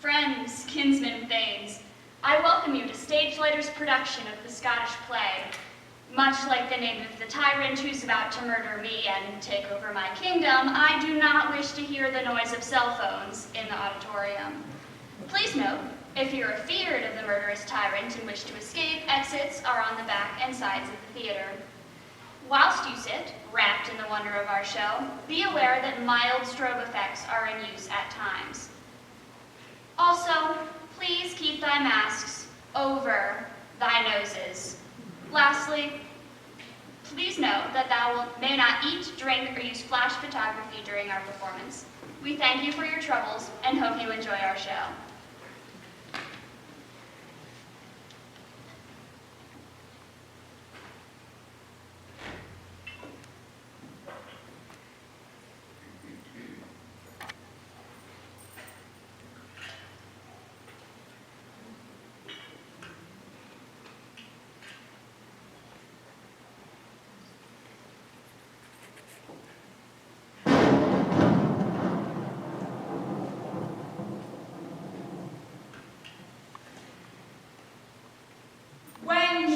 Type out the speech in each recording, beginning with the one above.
Friends, kinsmen, thanes, I welcome you to Stage Lighter's production of the Scottish play. Much like the name of the tyrant who's about to murder me and take over my kingdom, I do not wish to hear the noise of cell phones in the auditorium. Please note, if you're afeared of the murderous tyrant and wish to escape, exits are on the back and sides of the theater. Whilst you sit, wrapped in the wonder of our show, be aware that mild strobe effects are in use at times. Also, please keep thy masks over thy noses. Lastly, please note that thou may not eat, drink, or use flash photography during our performance. We thank you for your troubles and hope you enjoy our show.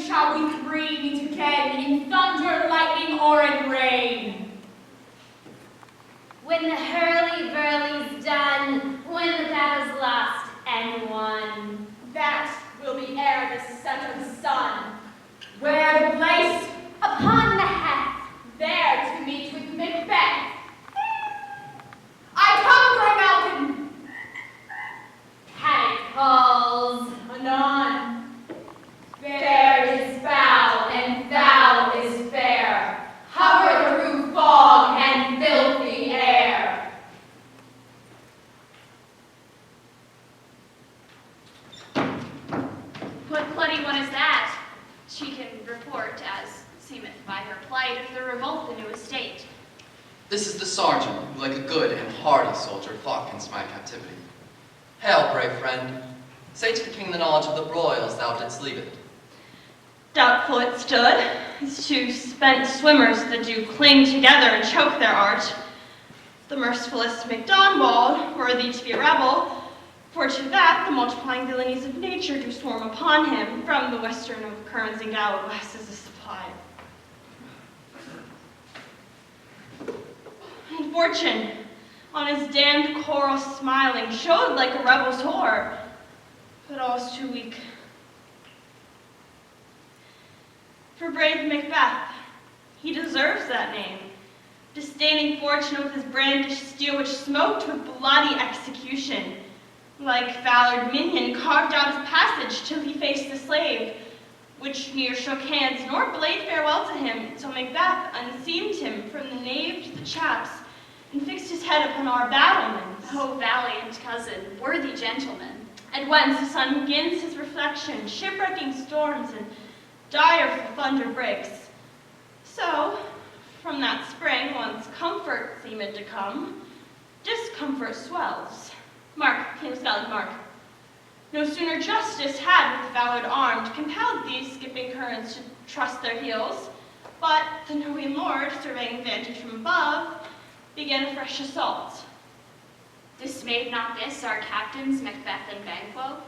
Shall we three meet again in thunder, lightning, or in rain? When the hurly-burly's done, when the battle's lost and won. That will be ere the set of the sun. Where the place? Upon the heft. There to meet with Macbeth. I come, Grey Malkin. Paddock calls. Anon. Fair is foul, and foul is fair. Hover through fog and filthy air. What bloody one is that? She can report, as seemeth by her plight, of the revolt the new estate. This is the sergeant, who like a good and hardy soldier fought against my captivity. Hail, brave friend. Say to the king the knowledge of the broils thou didst leave it. Doubtful it stood, as two spent swimmers that do cling together and choke their art. The mercifullest MacDonald, worthy to be a rebel, for to that the multiplying villainies of nature do swarm upon him, from the western of currents and Gallic west as a supply. And fortune, on his damned coral smiling, showed like a rebel's whore, but all's too weak. For brave Macbeth, he deserves that name, disdaining fortune with his brandished steel which smoked with bloody execution. Like valor'd minion carved out his passage till he faced the slave, which ne'er shook hands nor bade farewell to him till Macbeth unseamed him from the nave to the chaps and fixed his head upon our battlements. Oh, valiant cousin, worthy gentleman. And whence the sun begins his reflection, shipwrecking storms and direful thunder breaks. So, from that spring whence comfort seemed to come, discomfort swells. Mark, King of Scotland, mark. No sooner justice had with valor armed compelled these skipping currents to trust their heels, but the knowing lord, surveying vantage from above, began a fresh assault. Dismayed not this our captains Macbeth and Banquo?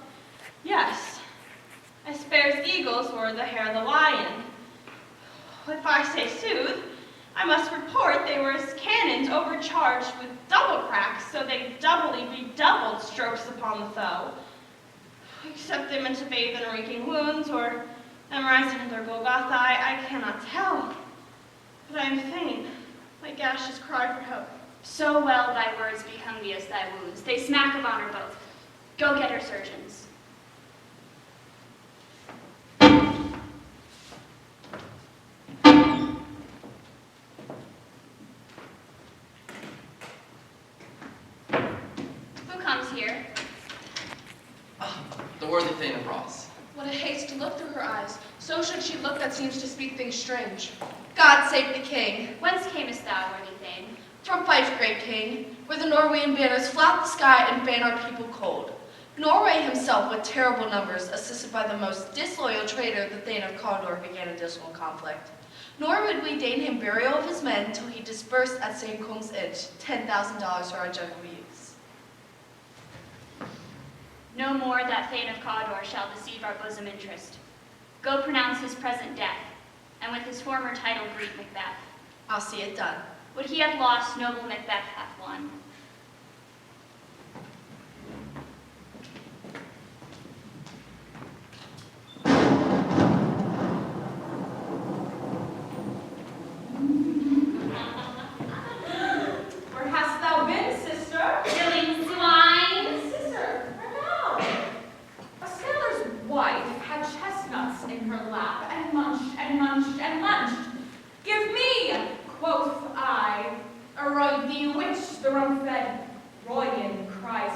Yes, as fair as eagles or the hare of the lion. If I say sooth, I must report they were as cannons overcharged with double cracks, so they doubly redoubled strokes upon the foe. Except they meant to bathe in reeking wounds or memorize another Golgotha, I cannot tell. But I am fain. My gashes cry for help. So well thy words become thee as thy wounds. They smack of honor both. Go get her surgeons. Who comes here? The worthy Thane of Ross. What a haste to look through her eyes. So should she look that seems to speak things strange. God save the king. Whence camest thou, worthy Thane? From Fife, great king, where the Norwegian banners flout the sky and ban our people cold. Norway himself, with terrible numbers, assisted by the most disloyal traitor, the Thane of Cawdor, began a dismal conflict. Nor would we deign him burial of his men till he disbursed at St. Kung's Inch $10,000 for our general use. No more that Thane of Cawdor shall deceive our bosom interest. Go pronounce his present death, and with his former title greet Macbeth. I'll see it done. What he hath lost, noble Macbeth hath won. Where hast thou been, sister? Killing swine. Sister, where now? A sailor's wife had chestnuts in her lap, and munched, and munched, and munched. Give me, quoth I, aroid thee which the rum-fed Royan cries,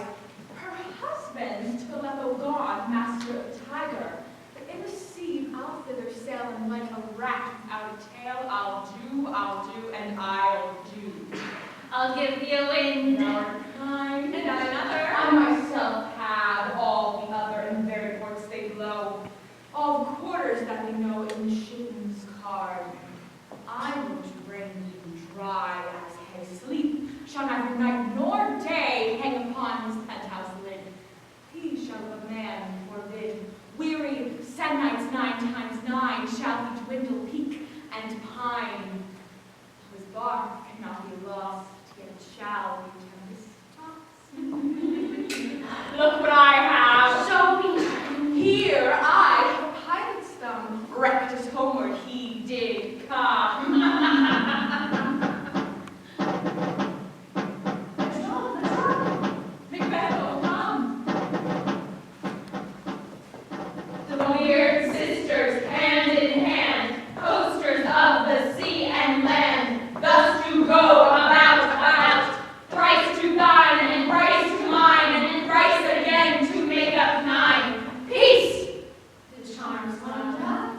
her husband to the lepo god, master of tiger. But in the sea, I'll thither sail, and like a rat out a tail, I'll do, and I'll do. I'll give thee a wind. Thou art kind, and I another. I myself have all the other, and very ports they blow. All the quarters that we know in the shipman's card. I will to bring you dry as hay sleep, shall neither night nor day hang upon his penthouse lid. He shall a man forbid. Weary, sad nights 9 times 9, shall he dwindle, peak, and pine. His bark cannot be lost, yet it shall be tempest-tossed. Look what I have. Show me. Here I have a pilot's thumb. Wrecked as homeward he did come. Let's go. Macbeth will come. The weird sisters, hand in hand, coasters of the sea and land, thus to go about, thrice to thine, and thrice to mine, and thrice again to make up 9. Peace! The charms wound up.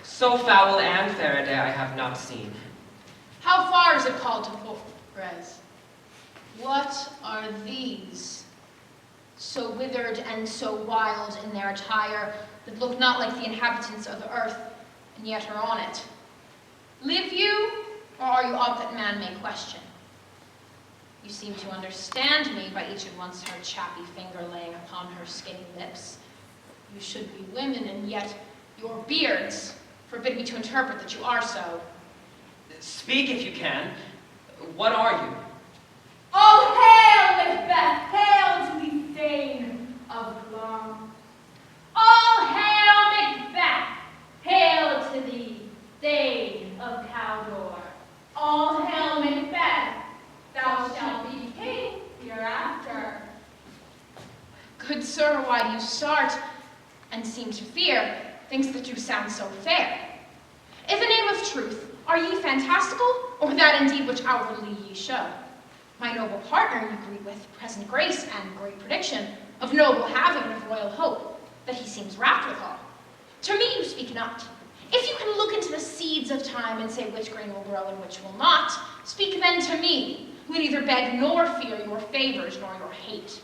So foul and fair a day I have not seen. How far is it called to Forres? What are these? So withered and so wild in their attire, that look not like the inhabitants of the earth, and yet are on it. Live you, or are you aught that man may question? You seem to understand me by each at once her chappy finger laying upon her skinny lips. You should be women, and yet your beards forbid me to interpret that you are so. Speak if you can. What are you? All hail, Macbeth! Hail to the Thane of Glum! All hail Macbeth! Hail to thee, Thane of Cawdor! All hail, Macbeth! Thou shalt be king hereafter. Good sir, why do you start, and seem to fear, thinks that you sound so fair? In the name of truth, are ye fantastical, or that indeed which outwardly ye show? My noble partner you greet with present grace and great prediction, of noble having and of royal hope, that he seems rapt withal. To me you speak not. If you can look into the seeds of time and say which grain will grow and which will not, speak then to me, who neither beg nor fear your favors nor your hate.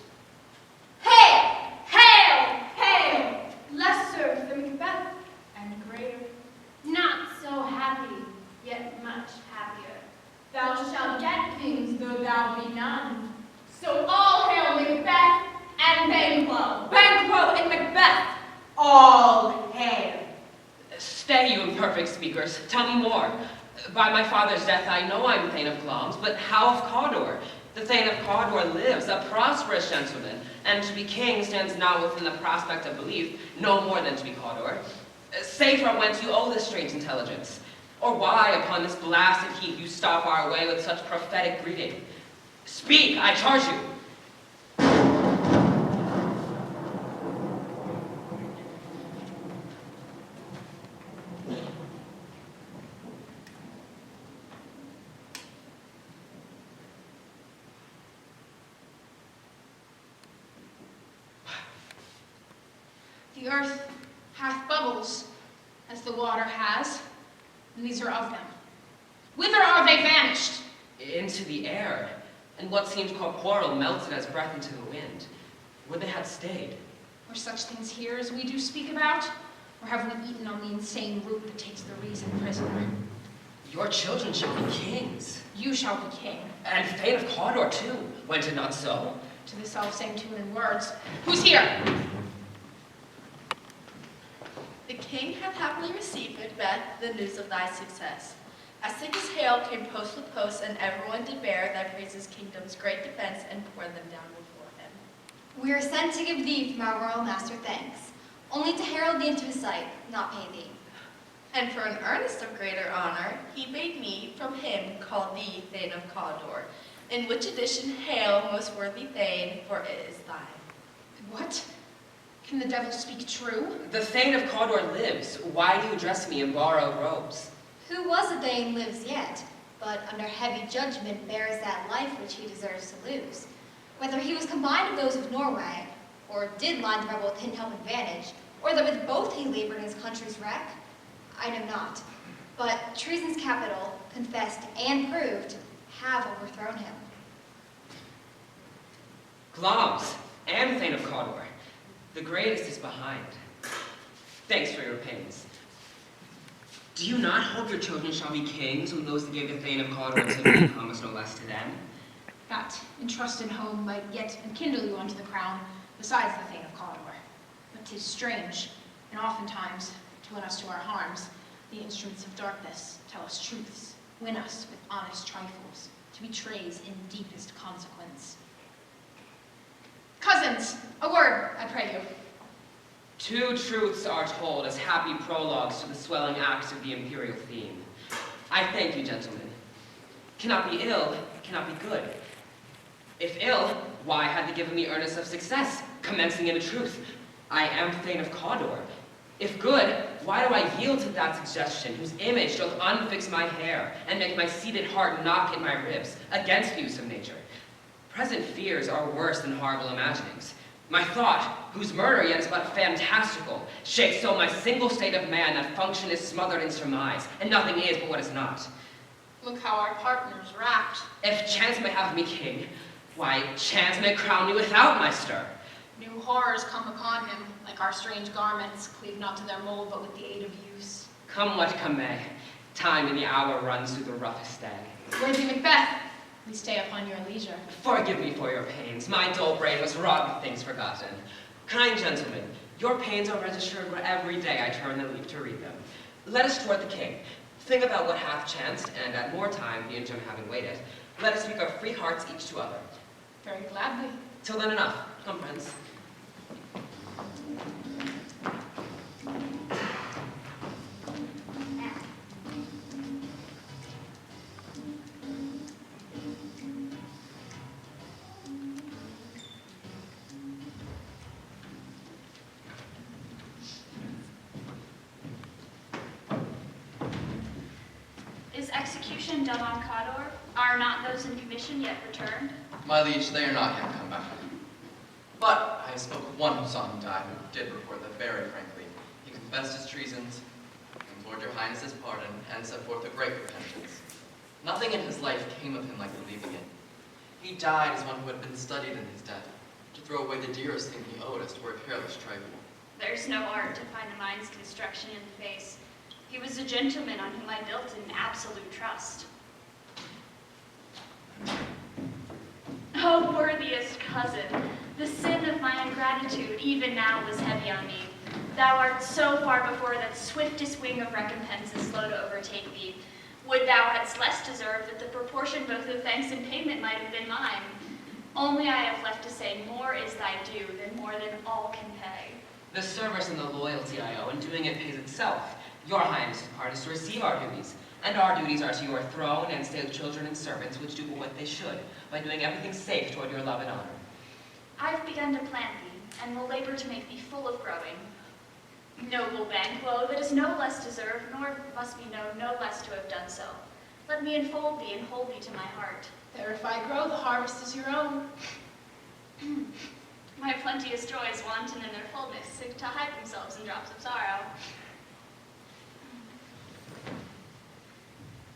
Hail! Hail! Hail! Lesser than Macbeth, and greater. Not so happy, yet much happier. Thou shalt get things, though thou be none. So all hail Macbeth and Banquo. Banquo and Macbeth, all hail. Stay, you imperfect speakers. Tell me more. By my father's death I know I'm Thane of Glamis, but how of Cawdor? The Thane of Cawdor lives, a prosperous gentleman, and to be king stands now within the prospect of belief, no more than to be Cawdor. Say from whence you owe this strange intelligence, or why upon this blasted heath you stop our way with such prophetic greeting. Speak, I charge you. The earth hath bubbles, as the water has, and these are of them. Whither are they vanished? Into the air, and what seemed corporeal melted as breath into the wind. Where they had stayed. Were such things here as we do speak about? Or have we eaten on the insane root that takes the reason prisoner? Your children shall be kings. You shall be king. And Thane of Cawdor too, went it not so? to the self-same tune and words. Who's here? The king hath happily received, Macbeth, the news of thy success. As thick as hail came post with post, and everyone did bear thy praises kingdom's great defense, and pour them down before him. We are sent to give thee from our royal master thanks, only to herald thee into his sight, not pay thee. And for an earnest of greater honor, he bade me from him call thee Thane of Cawdor, in which addition hail, most worthy Thane, for it is thine. What? Can the devil speak true? The Thane of Cawdor lives. Why do you dress me in borrowed robes? Who was a Thane lives yet, but under heavy judgment bears that life which he deserves to lose. Whether he was combined of those of Norway, or did line the rebel with hidden help advantage, or that with both he labored in his country's wreck, I know not. But treason's capital, confessed and proved, have overthrown him. Glamis and Thane of Cawdor. The greatest is behind. Thanks for your pains. Do you not hope your children shall be kings when those that gave the Thane of Cawdor to me promise no less to them? That in trust and home might yet enkindle you unto the crown, besides the Thane of Cawdor. But 'tis strange, and oftentimes, to win us to our harms, the instruments of darkness tell us truths, win us with honest trifles, to betrays in deepest consequence. Cousins, a word, I pray you. Two truths are told as happy prologues to the swelling acts of the imperial theme. I thank you, gentlemen. Cannot be ill, cannot be good. If ill, why had they given me earnest of success, commencing in a truth? I am Thane of Cawdor. If good, why do I yield to that suggestion, whose image doth unfix my hair, and make my seated heart knock at my ribs, against use of nature? Present fears are worse than horrible imaginings. My thought, whose murder yet is but fantastical, shakes so my single state of man that function is smothered in surmise, and nothing is but what is not. Look how our partner's rapt. If chance may have me king, why, chance may crown me without my stir. New horrors come upon him, like our strange garments, cleave not to their mold, but with the aid of use. Come what come may, time and the hour runs through the roughest day. Lady Macbeth, we stay upon your leisure. Forgive me for your pains. My dull brain was wrought with things forgotten. Kind gentlemen, your pains are registered where every day I turn the leaf to read them. Let us toward the king. Think about what hath chanced, and at more time, the interim having waited, let us speak our free hearts each to other. Very gladly. Till then enough. Come, friends. Is execution done on Cawdor? Are not those in commission yet returned? My liege, they are not yet come back. But I spoke with one who saw him die, who did report that very frankly. He confessed his treasons, implored your highness's pardon, and set forth a great repentance. Nothing in his life came of him like believing it. He died as one who had been studied in his death, to throw away the dearest thing he owed us to a careless trifle. There's no art to find the mind's construction in the face. He was a gentleman on whom I built an absolute trust. Oh, worthiest cousin, the sin of my ingratitude even now was heavy on me. Thou art so far before that swiftest wing of recompense is slow to overtake thee. Would thou hadst less deserved that the proportion both of thanks and payment might have been mine. Only I have left to say, more is thy due than more than all can pay. The service and the loyalty I owe, and doing it pays itself. Your highness's part is to receive our duties, and our duties are to your throne and state of children and servants, which do what they should, by doing everything safe toward your love and honor. I've begun to plant thee, and will labor to make thee full of growing. Noble Banquo, that is no less deserved, nor must be known no less to have done so. Let me enfold thee and hold thee to my heart. There if I grow, the harvest is your own. My plenteous joys wanton in their fullness, seek to hide themselves in drops of sorrow.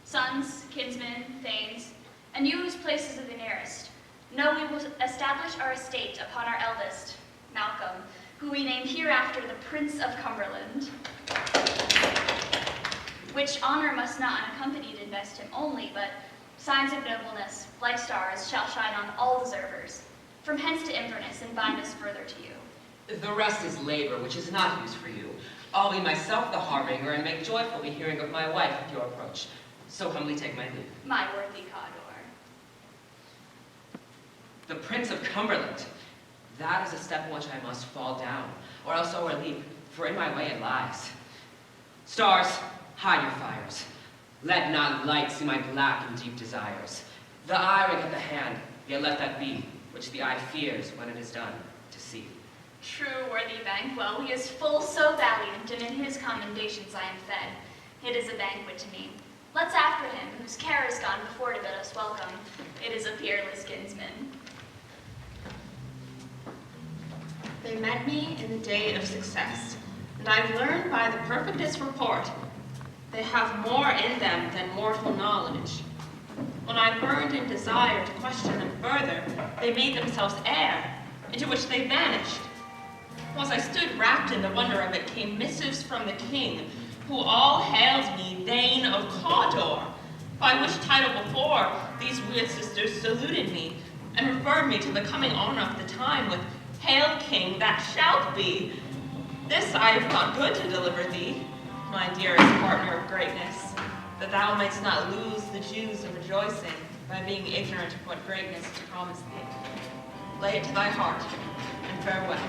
Sons, kinsmen, thanes, and you whose places are the nearest, know we will establish our estate upon our eldest, Malcolm, who we name hereafter the Prince of Cumberland, which honor must not unaccompanied invest him only, but signs of nobleness, like stars, shall shine on all deservers. From hence to Inverness, and bind us further to you. The rest is labor, which is not use for you. I'll be myself the harbinger, and make joyful the hearing of my wife at your approach. So humbly take my leave. My worthy Cawdor. The Prince of Cumberland. That is a step in which I must fall down, or else o'erleap, for in my way it lies. Stars, hide your fires. Let not light see my black and deep desires. The eye ring at the hand, yet let that be, which the eye fears when it is done to see. True, worthy Banquo, he is full so valiant, and in his commendations I am fed. It is a banquet to me. Let's after him, whose care is gone before to bid us welcome. It is a peerless kinsman. They met me in the day of success, and I've learned by the perfectest report they have more in them than mortal knowledge. When I burned in desire to question them further, they made themselves air, into which they vanished. Whilst I stood wrapped in the wonder of it, came missives from the king, who all hailed me Thane of Cawdor, by which title before these weird sisters saluted me, and referred me to the coming honor of the time with Hail, King, that shalt be. This I have thought good to deliver thee, my dearest partner of greatness, that thou mightst not lose the Jews of rejoicing by being ignorant of what greatness is promised thee. Lay it to thy heart, and farewell.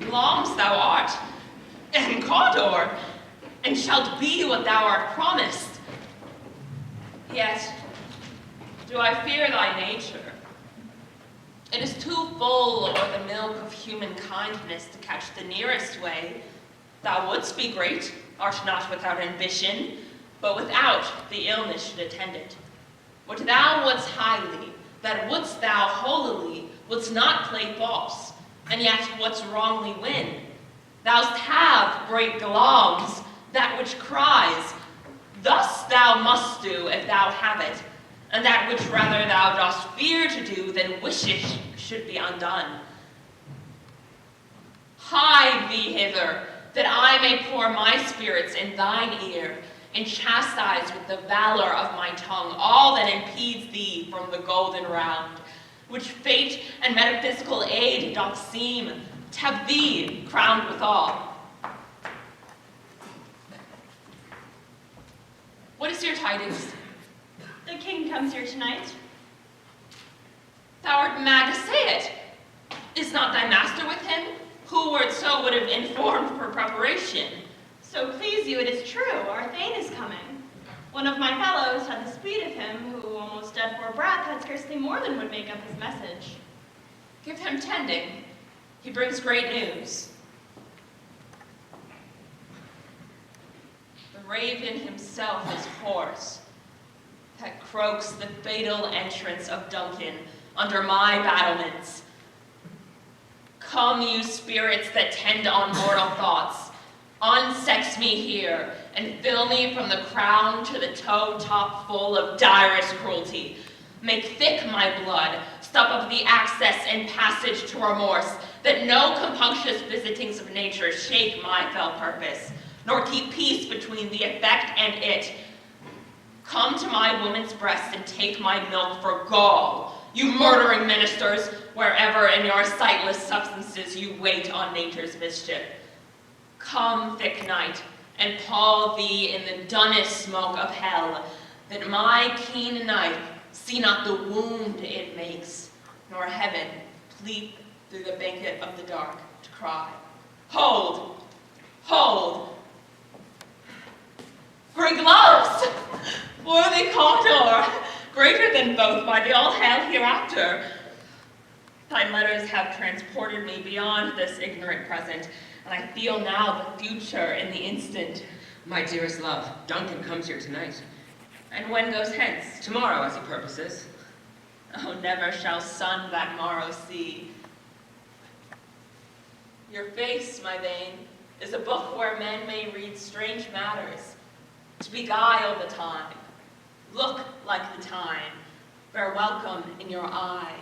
Glamis thou art, and Cawdor, and shalt be what thou art promised. Yet do I fear thy nature. It is too full o'er the milk of human kindness to catch the nearest way. Thou wouldst be great, art not without ambition, but without the illness should attend it. What thou wouldst highly, that wouldst thou holily, wouldst not play false, and yet wouldst wrongly win. Thou'st have great Glamis, that which cries, thus thou must do if thou have it, and that which rather thou dost fear to do than wishes should be undone. Hie thee hither, that I may pour my spirits in thine ear, and chastise with the valor of my tongue all that impedes thee from the golden round, which fate and metaphysical aid doth seem to have thee crowned withal. What is your tidings? The king comes here tonight. Thou art mad to say it. Is not thy master with him? Who were it so would have informed for preparation. So please you, it is true, our Thane is coming. One of my fellows had the speed of him, who, almost dead for breath, had scarcely more than would make up his message. Give him tending. He brings great news. The raven himself is hoarse, that croaks the fatal entrance of Duncan under my battlements. Come, you spirits that tend on mortal thoughts, unsex me here, and fill me from the crown to the toe top full of direst cruelty. Make thick my blood, stop up the access and passage to remorse, that no compunctious visitings of nature shake my fell purpose, nor keep peace between the effect and it. Come to my woman's breast and take my milk for gall, you murdering ministers, wherever in your sightless substances you wait on nature's mischief. Come, thick night, and pall thee in the dunnest smoke of hell, that my keen knife see not the wound it makes, nor heaven plead through the banquet of the dark to cry, hold, hold. Great gloves! Worthy Cawdor, greater than both by the all-hail hereafter. Thy letters have transported me beyond this ignorant present, and I feel now the future in the instant. My dearest love, Duncan comes here tonight. And when goes hence? Tomorrow, as he purposes. Oh, never shall sun that morrow see. Your face, my Thane, is a book where men may read strange matters, to beguile the time. Look like the time, bear welcome in your eye,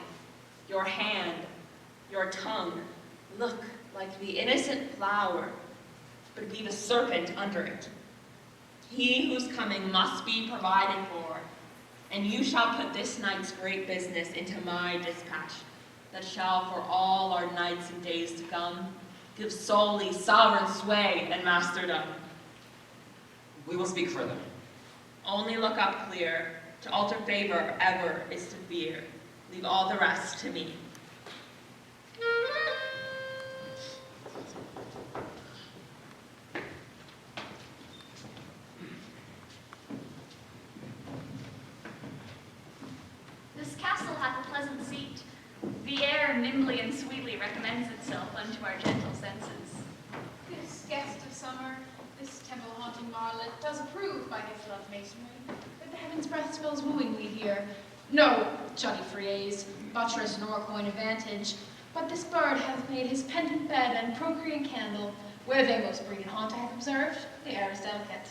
your hand, your tongue. Look like the innocent flower, but be the serpent under it. He whose coming must be provided for, and you shall put this night's great business into my dispatch, that shall for all our nights and days to come give solely sovereign sway and masterdom. We will speak further. Only look up clear. To alter favor ever is to fear. Leave all the rest to me. This castle hath a pleasant seat. The air nimbly and sweetly recommends itself unto our gentle senses. This guest of summer, this temple-haunting varlet, does approve by his love masonry, that the heaven's breath spills wooingly here. No juddy phrase, buttress nor coin of vantage, but this bird hath made his pendant bed and procreant candle, where they most breed and haunt I have observed, the air is delicate.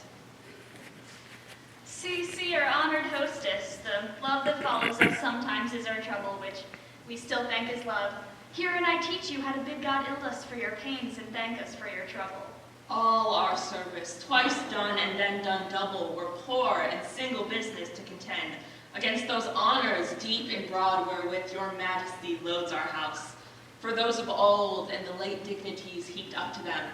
See, our honored hostess, the love that follows us sometimes is our trouble, which we still thank as love. Herein I teach you how to bid God ill us for your pains and thank us for your trouble. All our service, twice done and then done double, were poor and single business to contend against those honors deep and broad wherewith your majesty loads our house. For those of old and the late dignities heaped up to them,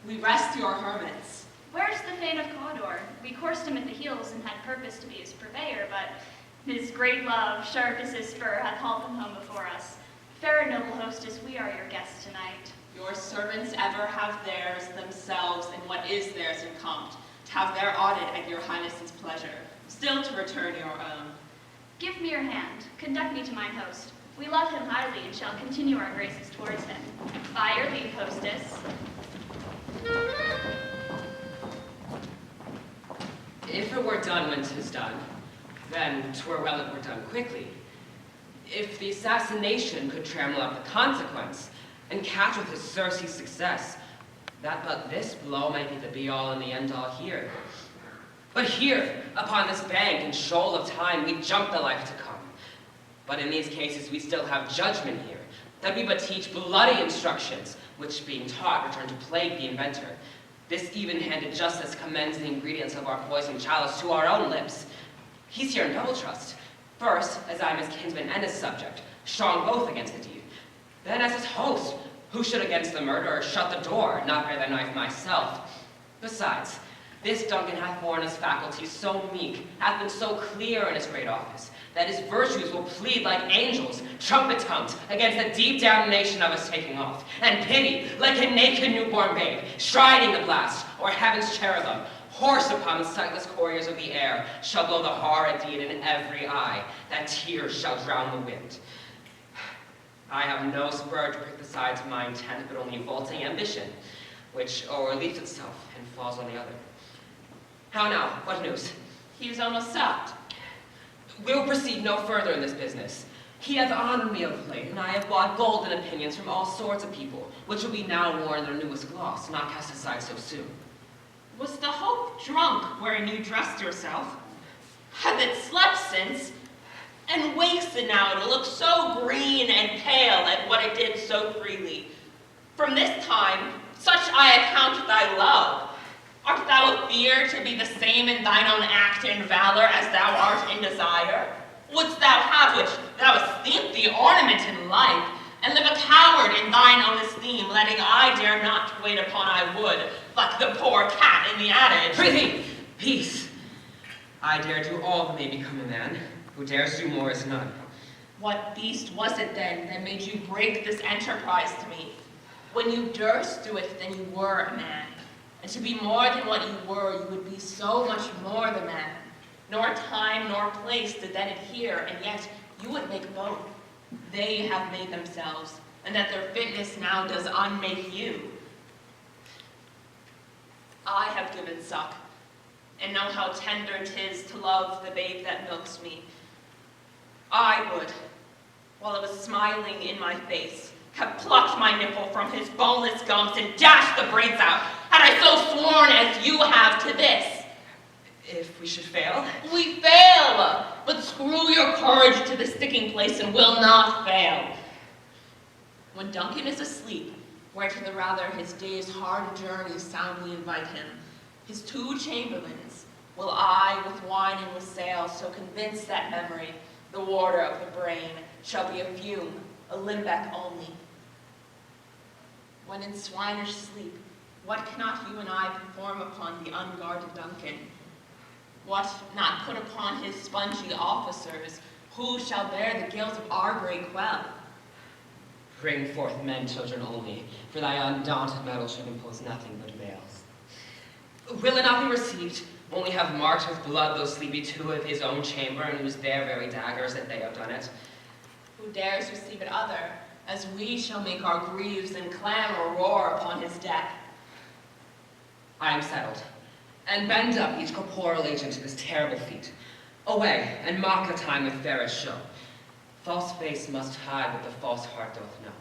we rest your hermits. Where's the Thane of Cawdor? We coursed him at the heels and had purpose to be his purveyor, but his great love, sharp as his spur, hath hauled him home before us. Fair and noble hostess, we are your guests tonight. Your servants ever have theirs themselves and what is theirs in compt, to have their audit at your highness's pleasure, still to return your own. Give me your hand. Conduct me to mine host. We love him highly and shall continue our graces towards him. By your leave, hostess. If it were done when 'tis done, then 'twere well it were done quickly. If the assassination could trammel up the consequence, and catch with his Circe's success, that but this blow might be the be-all and the end-all here. But here, upon this bank and shoal of time, we jump the life to come. But in these cases we still have judgment here, that we but teach bloody instructions, which being taught return to plague the inventor. This even-handed justice commends the ingredients of our poisoned chalice to our own lips. He's here in double trust. First, as I am his kinsman and his subject, strong both against the deed. Then as his host, who should against the murderer shut the door, not bear the knife myself. Besides, this Duncan hath borne his faculties so meek, hath been so clear in his great office, that his virtues will plead like angels, trumpet-tongued, against the deep damnation of his taking off, and pity, like a naked newborn babe, striding the blast, or heaven's cherubim, horse upon the sightless couriers of the air, shall blow the horrid deed in every eye, that tears shall drown the wind. I have no spur to prick the side to my intent, but only vaulting ambition, which o'erleaps itself and falls on the other. How now? What news? He is almost stopped. We will proceed no further in this business. He hath honored me of late, and I have bought golden opinions from all sorts of people, which will be now worn in their newest gloss, not cast aside so soon. Was the hope drunk wherein you dressed yourself? Hath it slept since? And wasted now to look so green and pale at what it did so freely. From this time, such I account thy love. Art thou a fear to be the same in thine own act and valor as thou art in desire? Wouldst thou have which thou esteem'st the ornament in life, and live a coward in thine own esteem, letting I dare not to wait upon I would, like the poor cat in the adage? Prithee, peace. I dare do all that may become a man. Who dares do more is none. What beast was it then that made you break this enterprise to me? When you durst do it, then you were a man. And to be more than what you were, you would be so much more the man. Nor time nor place did then adhere, and yet you would make both. They have made themselves, and that their fitness now does unmake you. I have given suck, and know how tender 'tis to love the babe that milks me. I would, while it was smiling in my face, have plucked my nipple from his boneless gums and dashed the brains out, had I so sworn as you have to this. If we should fail? We fail, but screw your courage to the sticking place and will not fail. When Duncan is asleep, where to the rather his day's hard journey soundly invite him, his 2 chamberlains, will I, with wine and with sail, so convince that memory, the warder of the brain, shall be a fume, a limbeck only. When in swinish sleep, what cannot you and I perform upon the unguarded Duncan? What not put upon his spongy officers, who shall bear the guilt of our great quell? Bring forth men, children only, for thy undaunted metal should impose nothing but veils. Will it not be received when we have marked with blood those sleepy two of his own chamber, and use their very daggers that they have done it? Who dares receive it other, as we shall make our greaves and clamor roar upon his death? I am settled, and bend up each corporeal agent to this terrible feat. Away, and mock the time with fairest show. False face must hide what the false heart doth know.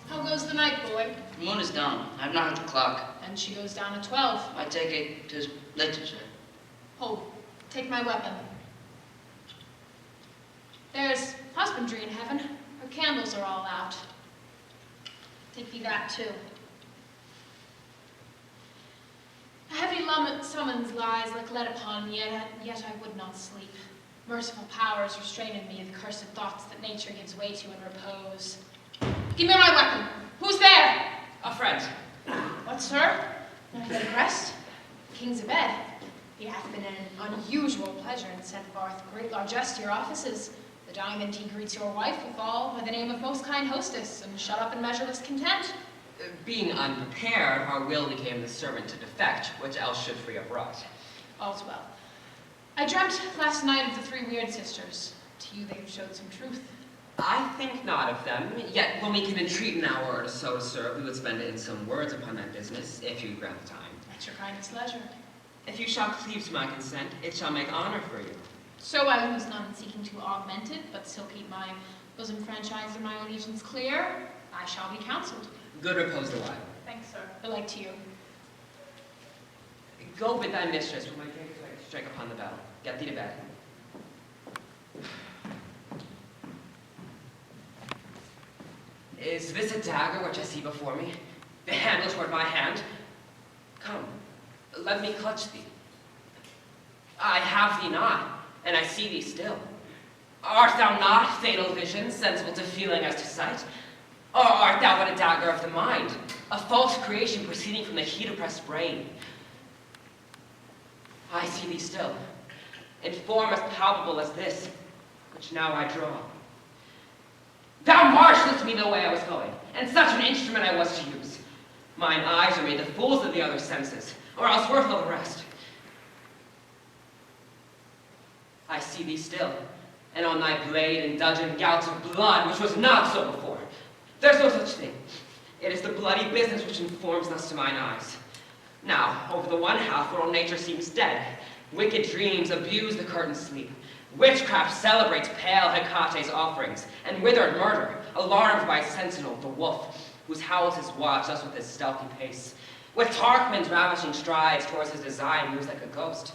How goes the night, boy? The moon is down. I have not heard the clock. And she goes down at 12. I take it 'tis later, sir. Hold, take my weapon. There's husbandry in heaven. Her candles are all out. Take thee that too. A heavy summons lies like lead upon me, yet I would not sleep. Merciful powers restrain in me the cursed thoughts that nature gives way to in repose. Give me my weapon. Who's there? A friend. What, sir? Not yet at rest? The king's abed. He hath been an unusual pleasure and sent forth great largesse to your offices. The diamond he greets your wife withal by the name of most kind hostess, and shut up in measureless content. Being unprepared, our will became the servant to defect, which else should free abroad. All's well. I dreamt last night of the three weird sisters. To you they have showed some truth. I think not of them, yet when we can entreat an hour or so to serve, we would spend it in some words upon that business, if you grant the time. At your kindest leisure. If you shall cleave to my consent, it shall make honor for you. So I lose none in seeking to augment it, but still keep my bosom franchise and my allegiance clear. I shall be counseled. Good repose the while. Thanks, sir. Belike to you. Go bid thy mistress, when my king strike upon the bell. Get thee to bed. Is this a dagger which I see before me? The handle toward my hand? Come, let me clutch thee. I have thee not, and I see thee still. Art thou not, fatal vision, sensible to feeling as to sight? Or art thou but a dagger of the mind, a false creation proceeding from the heat-oppressed brain? I see thee still, in form as palpable as this, which now I draw. Thou marshallest me the way I was going, and such an instrument I was to use. Mine eyes are made the fools of the other senses, or else worth all the rest. I see thee still, and on thy blade indulge in gouts of blood, which was not so before. There's no such thing. It is the bloody business which informs thus to mine eyes. Now, over the one half where all nature seems dead, wicked dreams abuse the curtain's sleep. Witchcraft celebrates pale Hecate's offerings, and withered murder, alarmed by sentinel, the wolf, whose howls his watch us with his stealthy pace. With Tarquin's ravishing strides towards his design moves like a ghost.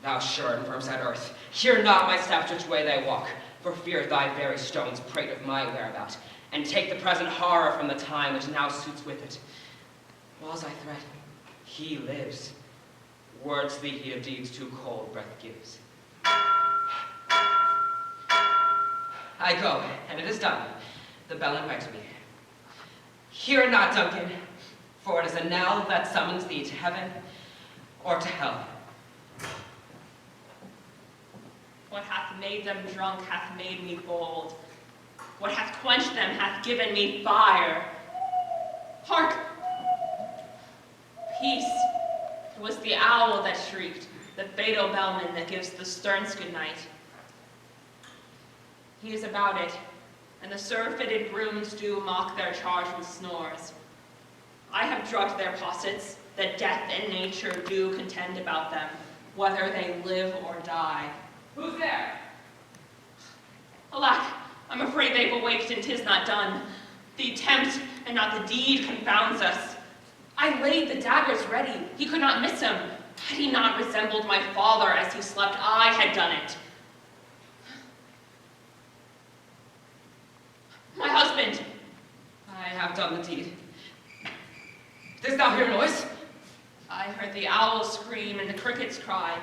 Thou sure and firm set earth, hear not my steps which way they walk, for fear thy very stones prate of my whereabout, and take the present horror from the time which now suits with it. Whiles I threat, he lives. Words the heat of deeds too cold breath gives. I go, and it is done. The bell invites me. Hear not, Duncan, for it is a knell that summons thee to heaven or to hell. What hath made them drunk hath made me bold. What hath quenched them hath given me fire. Hark! Peace. It was the owl that shrieked, the fatal bellman that gives the sterns good night. He is about it, and the surfeited grooms do mock their charge with snores. I have drugged their possets, that death and nature do contend about them, whether they live or die. Who's there? Alack, I'm afraid they've awaked and 'tis not done. The attempt and not the deed confounds us. I laid the daggers ready. He could not miss him. Had he not resembled my father as he slept, I had done it. My husband. I have done the deed. Didst thou hear a noise? I heard the owl scream and the crickets cry.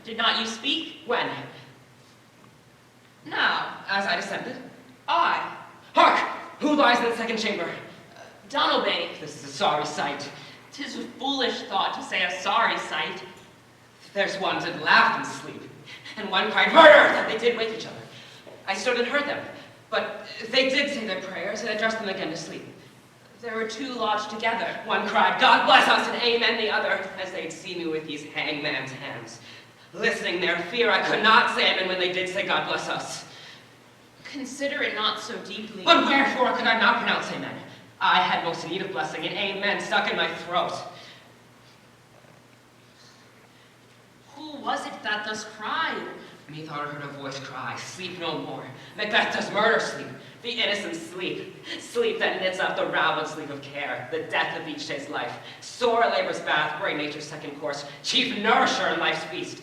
Did not you speak? When? Now, As I descended. I, Hark! Who lies in the second chamber? Donalbain. This is a sorry sight. 'Tis a foolish thought to say a sorry sight. There's one that laughed in sleep, and one cried murder, that they did wake each other. I stood and heard them, but they did say their prayers and addressed them again to sleep. There were two lodged together. One cried, God bless us, and amen, the other, as they'd see me with these hangman's hands. Listening their fear, I could not say amen when they did say God bless us. Consider it not so deeply. But wherefore could I not pronounce amen? I had most need of blessing, and amen stuck in my throat. Who was it that thus cried? Methought I heard a voice cry, sleep no more. Macbeth does murder sleep, the innocent sleep. Sleep that knits up the raveled sleep of care, the death of each day's life. Sore labor's bath, great nature's second course, chief nourisher in life's feast.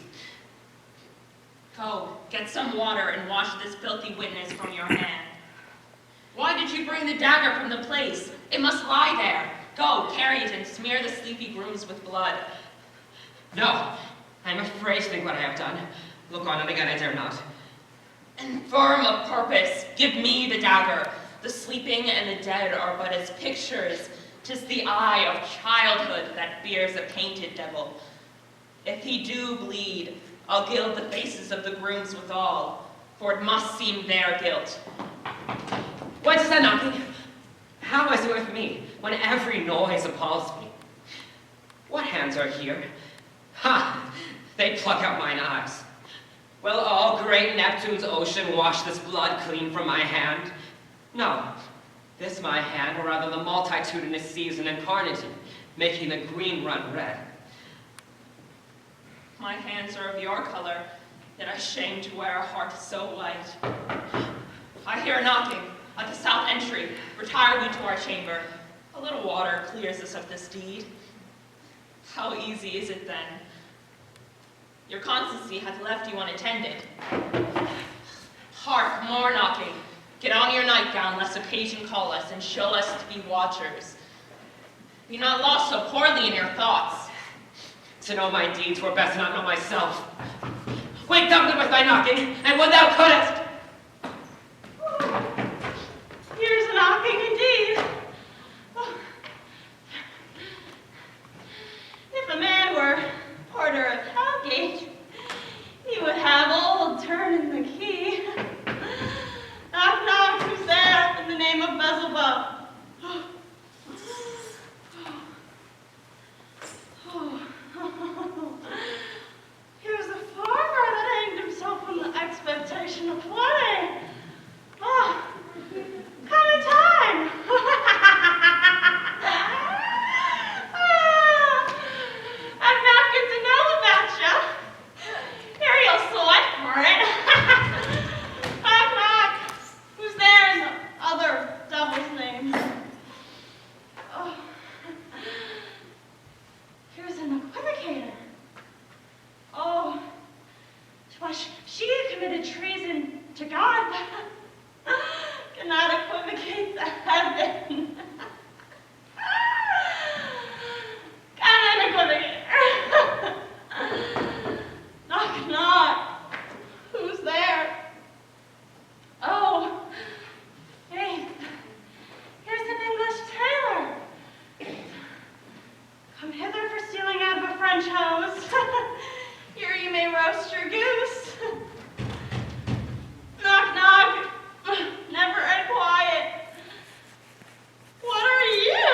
Go, get some water and wash this filthy witness from your hand. Why did you bring the dagger from the place? It must lie there. Go, carry it and smear the sleepy grooms with blood. No, I am afraid to think what I have done. Look on it again, I dare not. Infirm of purpose, give me the dagger. The sleeping and the dead are but as pictures. 'Tis the eye of childhood that bears a painted devil. If he do bleed, I'll gild the faces of the grooms withal, for it must seem their guilt. What is that knocking? How is it with me, when every noise appalls me? What hands are here? Ha! They pluck out mine eyes. Will all great Neptune's ocean wash this blood clean from my hand? No, this my hand, or rather the multitudinous seas and incarnity, making the green run red. My hands are of your color, yet I shame to wear a heart so white. I hear a knocking at the south entry. Retire we to our chamber. A little water clears us of this deed. How easy is it then? Your constancy hath left you unattended. Hark, more knocking. Get on your nightgown, lest occasion call us, and show us to be watchers. Be not lost so poorly in your thoughts. To know my deeds were best not know myself. Wake doubly with thy knocking, and when thou couldest. Here's a knocking indeed. Oh. If a man were porter of Hellgate, he would have old turning the key. Knock, knock, who's there in the name of Beelzebub? Here's a farmer that hanged himself on the expectation of plenty. Ah, come in time. I've not good to know about you. Here you'll select for it. Knock, knock. Who's there in the other devil's name? Oh. Here's an equivocator. Oh, why, she committed treason to God. Cannot equivocate the heaven. Cannot equivocate. Knock, knock. Who's there? Oh, hey, here's an English tailor. Come hither for stealing out of a French hose. Here you may roast your goose. Knock, knock. Never and quiet. What are you?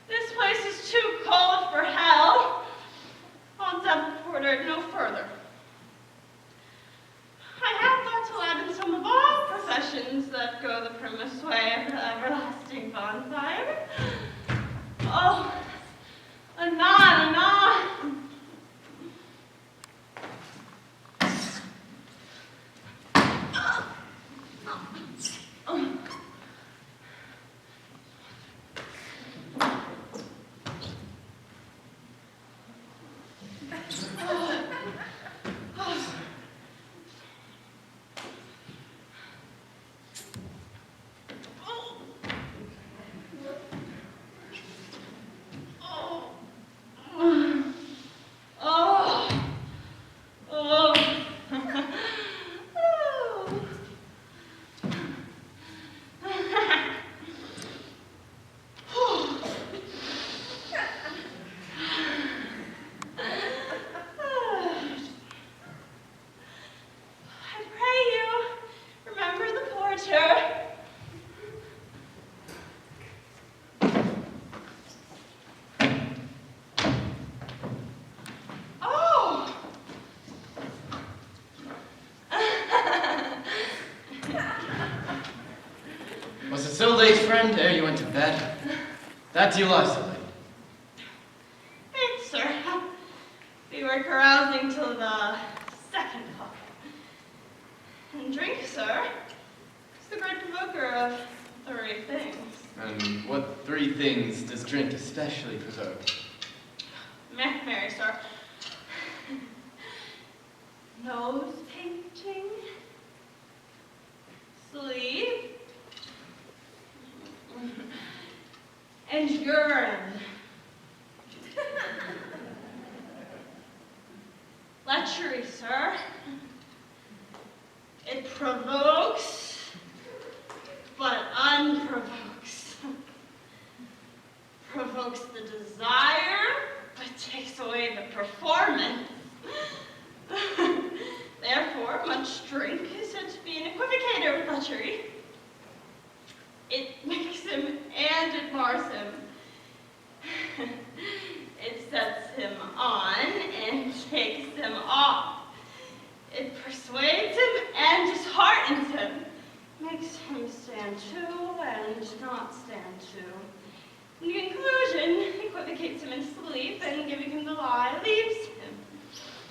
This place is too cold for hell. I'll deport it no further. I have thought to add in some of all professions that go the primus way of the everlasting bonfire. Oh, anon, anon. Was it so late, friend, ere you went to bed? That do you lie so late? Thanks, sir. We were carousing till the second clock. And drink, sir, is the great provoker of 3 things. And what 3 things does drink especially provoke? Mary, sir. Nose painting, sleep, and urine. Lechery, sir. It provokes, but unprovokes. Provokes the desire, but takes away the performance. Therefore, much drink is said to be an equivocator of lechery. It makes him and it mars him. It sets him on and takes him off. It persuades him and disheartens him. Makes him stand to and not stand to. In conclusion, equivocates him in sleep and giving him the lie, leaves him.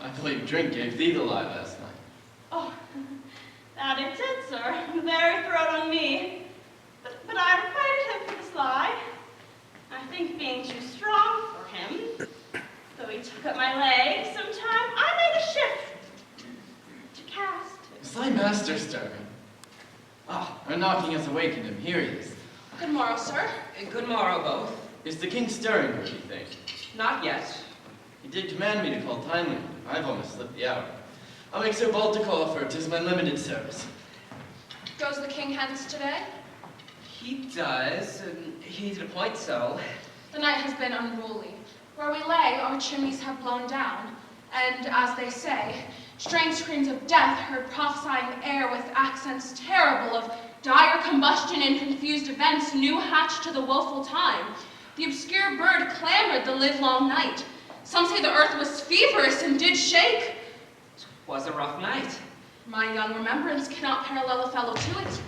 I believe drink gave thee the lie last night. Oh, that it did, sir. The very throat on me. But I requited him for this lie. I think being too strong for him, though he took up my leg sometime, I made a shift to cast him. Is thy master stirring? Ah, our knocking has awakened him. Here he is. Good morrow, sir. Good morrow, both. Is the king stirring, what do you think? Not yet. He did command me to call timely. I've almost slipped the hour. I'll make so bold to call, for 'tis my limited service. Goes the king hence today? He does, and he did appoint so. The night has been unruly. Where we lay, our chimneys have blown down, and, as they say, strange screams of death heard prophesying the air with accents terrible of dire combustion and confused events new hatched to the woeful time. The obscure bird clamored the livelong night. Some say the earth was feverish and did shake. It was a rough night. My young remembrance cannot parallel a fellow to it.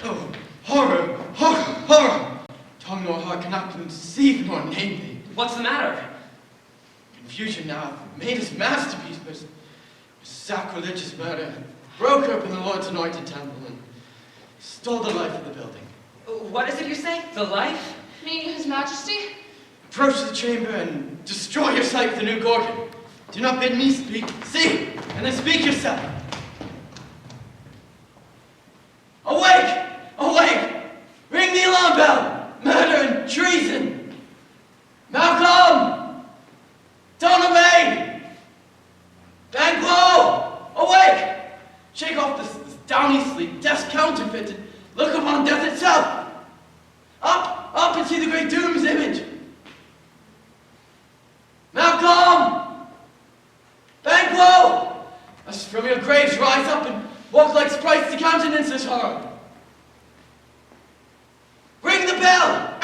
Oh, horror, horror, horror! Tongue nor heart cannot conceive nor name thee. What's the matter? Confusion now hath made his masterpiece, but sacrilegious murder broke open the Lord's anointed temple and stole the life of the building. What is it you say? The life? Meaning his majesty? Approach the chamber and destroy your sight with the new Gorgon. Do not bid me speak. See, and then speak yourself. Awake! Awake! Ring the alarm bell! Murder and treason! Malcolm! Donovan! Banquo! Awake! Shake off this downy sleep, death's counterfeit, and look upon death itself! Up and see the great doom's image! Malcolm! Banquo! As from your graves rise up and walk like sprites to countenance this horror. Ring the bell!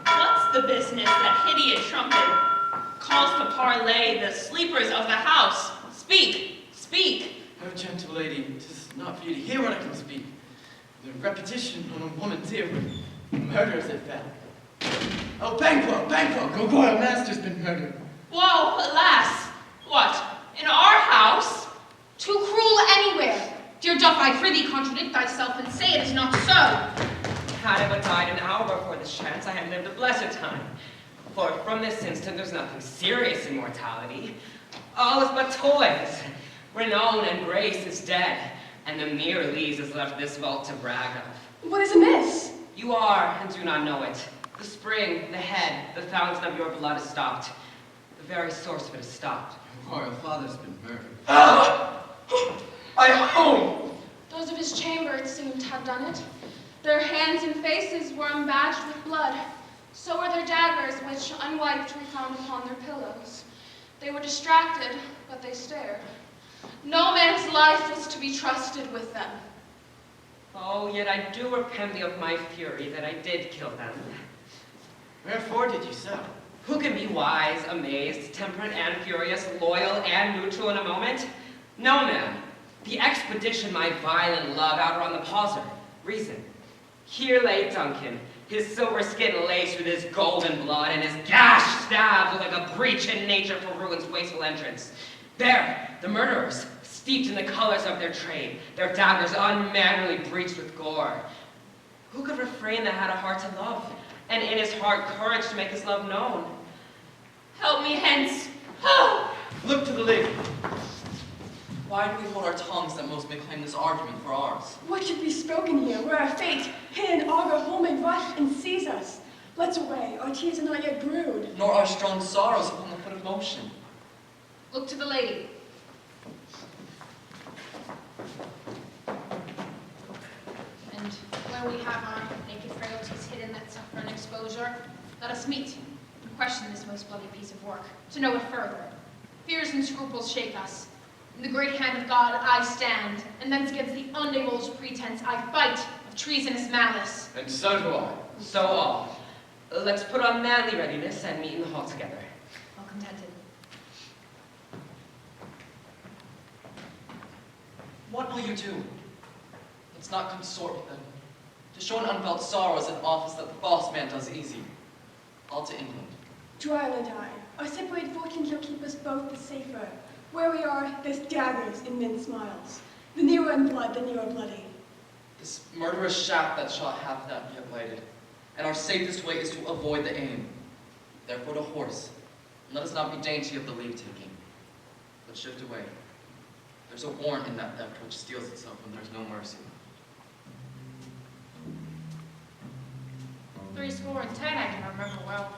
What's the business that hideous trumpet calls to parley the sleepers of the house? Speak, speak. Oh, gentle lady, 'tis not for you to hear what I can speak. The repetition on a woman's ear would murder as it fell. Oh, Banquo, go, our master's been murdered. Woe, alas! What, in our house? Too cruel anywhere. Dear doth I prithee contradict thyself and say it is not so. Had I but died an hour before this chance, I had lived a blessed time. For from this instant there's nothing serious in mortality. All is but toys. Renown and grace is dead, and the mere lees is left this vault to brag of. What is amiss? You are, and do not know it. The spring, the head, the fountain of your blood is stopped. The very source of it is stopped. Your royal father's been murdered. I home! Those of his chamber, it seemed, had done it. Their hands and faces were embadged with blood. So were their daggers, which, unwiped, we found upon their pillows. They were distracted, but they stared. No man's life was to be trusted with them. Oh, yet I do repent thee of my fury that I did kill them. Wherefore did you so? Who can be wise, amazed, temperate and furious, loyal and neutral in a moment? No man. The expedition my violent love outrun the pauser. Reason. Here lay Duncan, his silver skin laced with his golden blood, and his gash stabbed like a breach in nature for ruin's wasteful entrance. There, the murderers, steeped in the colors of their trade, their daggers unmannerly breached with gore. Who could refrain that had a heart to love, and in his heart courage to make his love known? Help me hence. Oh! Look to the lady. Why do we hold our tongues that most may claim this argument for ours? What should be spoken here, where our fate, hidden augur home may rush and seize us? Let's away, our tears are not yet brewed. Nor our strong sorrows upon the foot of motion. Look to the lady. And where we have our naked frailties hidden that suffer an exposure, let us meet and question this most bloody piece of work, to know it further. Fears and scruples shake us. In the great hand of God I stand, and thence against the undivulged pretense I fight of treasonous malice. And so do I. So all. Let's put on manly readiness and meet in the hall together. Well contented. What will you do? Let's not consort with them. To show an unfelt sorrow is an office that the false man does easy. All to England. To Ireland I. Our separated fortune shall keep us both the safer. Where we are, there's daggers in men's smiles. The nearer in blood, the nearer bloody. This murderous shaft that shall have that yet lighted. And our safest way is to avoid the aim. Therefore to horse. And let us not be dainty of the leave-taking, but shift away. There's a warrant in that theft which steals itself when there's no mercy. 10 I can remember well.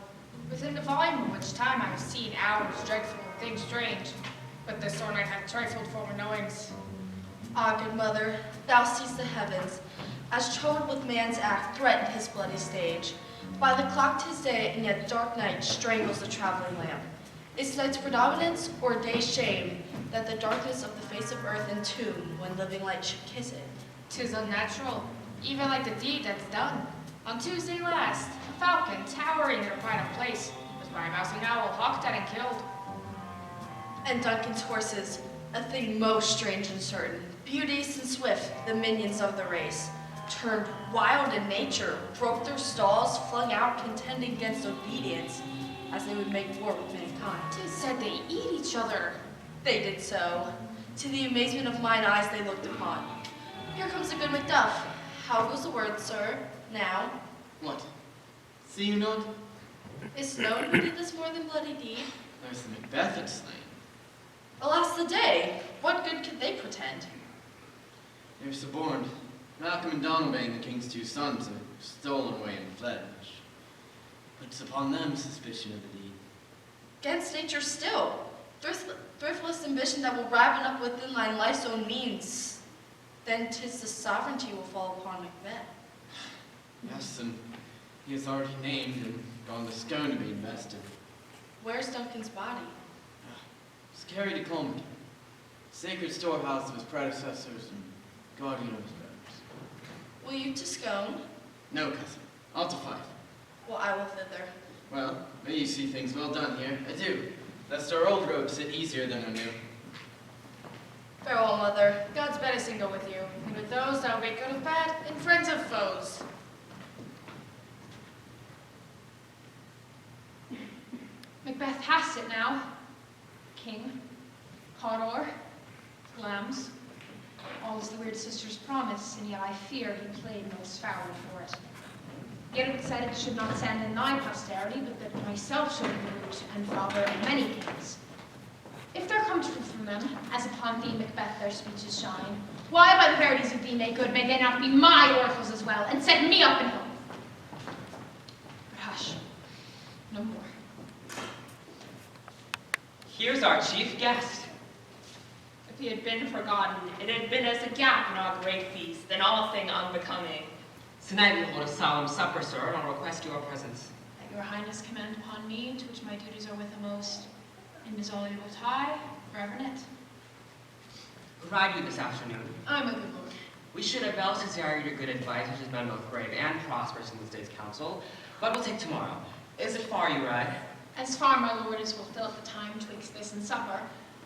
Within the volume of which time I have seen hours dreadful and things strange. But this sort I have trifled for knowings. Ah, good mother, thou seest the heavens, as troubled with man's act threaten his bloody stage. By the clock 'tis day, and yet dark night strangles the traveling lamp. Is night's predominance, or day's shame, that the darkness of the face of earth entomb when living light should kiss it? 'Tis unnatural, even like the deed that's done. On Tuesday last, a falcon towering in a pride of place was by a mousing owl hawked at and killed. And Duncan's horses, a thing most strange and certain, beauteous and swift, the minions of the race, turned wild in nature, broke their stalls, flung out, contending against obedience, as they would make war with mankind. 'Tis said they eat each other. They did so. To the amazement of mine eyes they looked upon. Here comes the good Macduff. How goes the word, sir? Now? What? See you not? Is known who did this more than bloody deed? There's the Macbeth had slain. Alas the day! What good could they pretend? They were suborned. Malcolm and Donalbain, the king's two sons, have stolen away and fled, which puts upon them suspicion of the deed. Against nature still. Thriftless ambition that will raven up within thy life's own means. Then 'tis the sovereignty will fall upon Macbeth. Yes, and he is already named and gone to Scone to be invested. Where's Duncan's body? It's carried to Colmond, sacred storehouse of his predecessors and guardian of his brothers. Will you to Scone? No, cousin. I'll to Fife. Well, I will thither. Well, may you see things well done here. I do. Lest our old road sit easier than our new. Farewell, mother. God's benison go with you, and with those that will make good of bad and friends of foes. Macbeth hast it now. King, Cawdor, Lambs. All is the weird sister's promise, and yet I fear he played most foully for it. Yet it said it should not stand in thy posterity, but that myself should be the root and father of many kings. If there come truth from them, as upon thee, Macbeth, their speeches shine, why by the verities of thee make good, may they not be my oracles as well, and set me up in hope? But hush, no more. Here's our chief guest. If he had been forgotten, it had been as a gap in our great feast, than all thing unbecoming. Tonight we hold a solemn supper, sir, and I'll request your presence. That your highness command upon me, to which my duties are with a most indissoluble tie, forever knit. Ride you this afternoon. I'm a good lord. We should have else desired your good advice, which has been both brave and prosperous in the state's council, but we'll take tomorrow. Is it far you ride? As far, my lord, as will fill up the time twixt this and supper.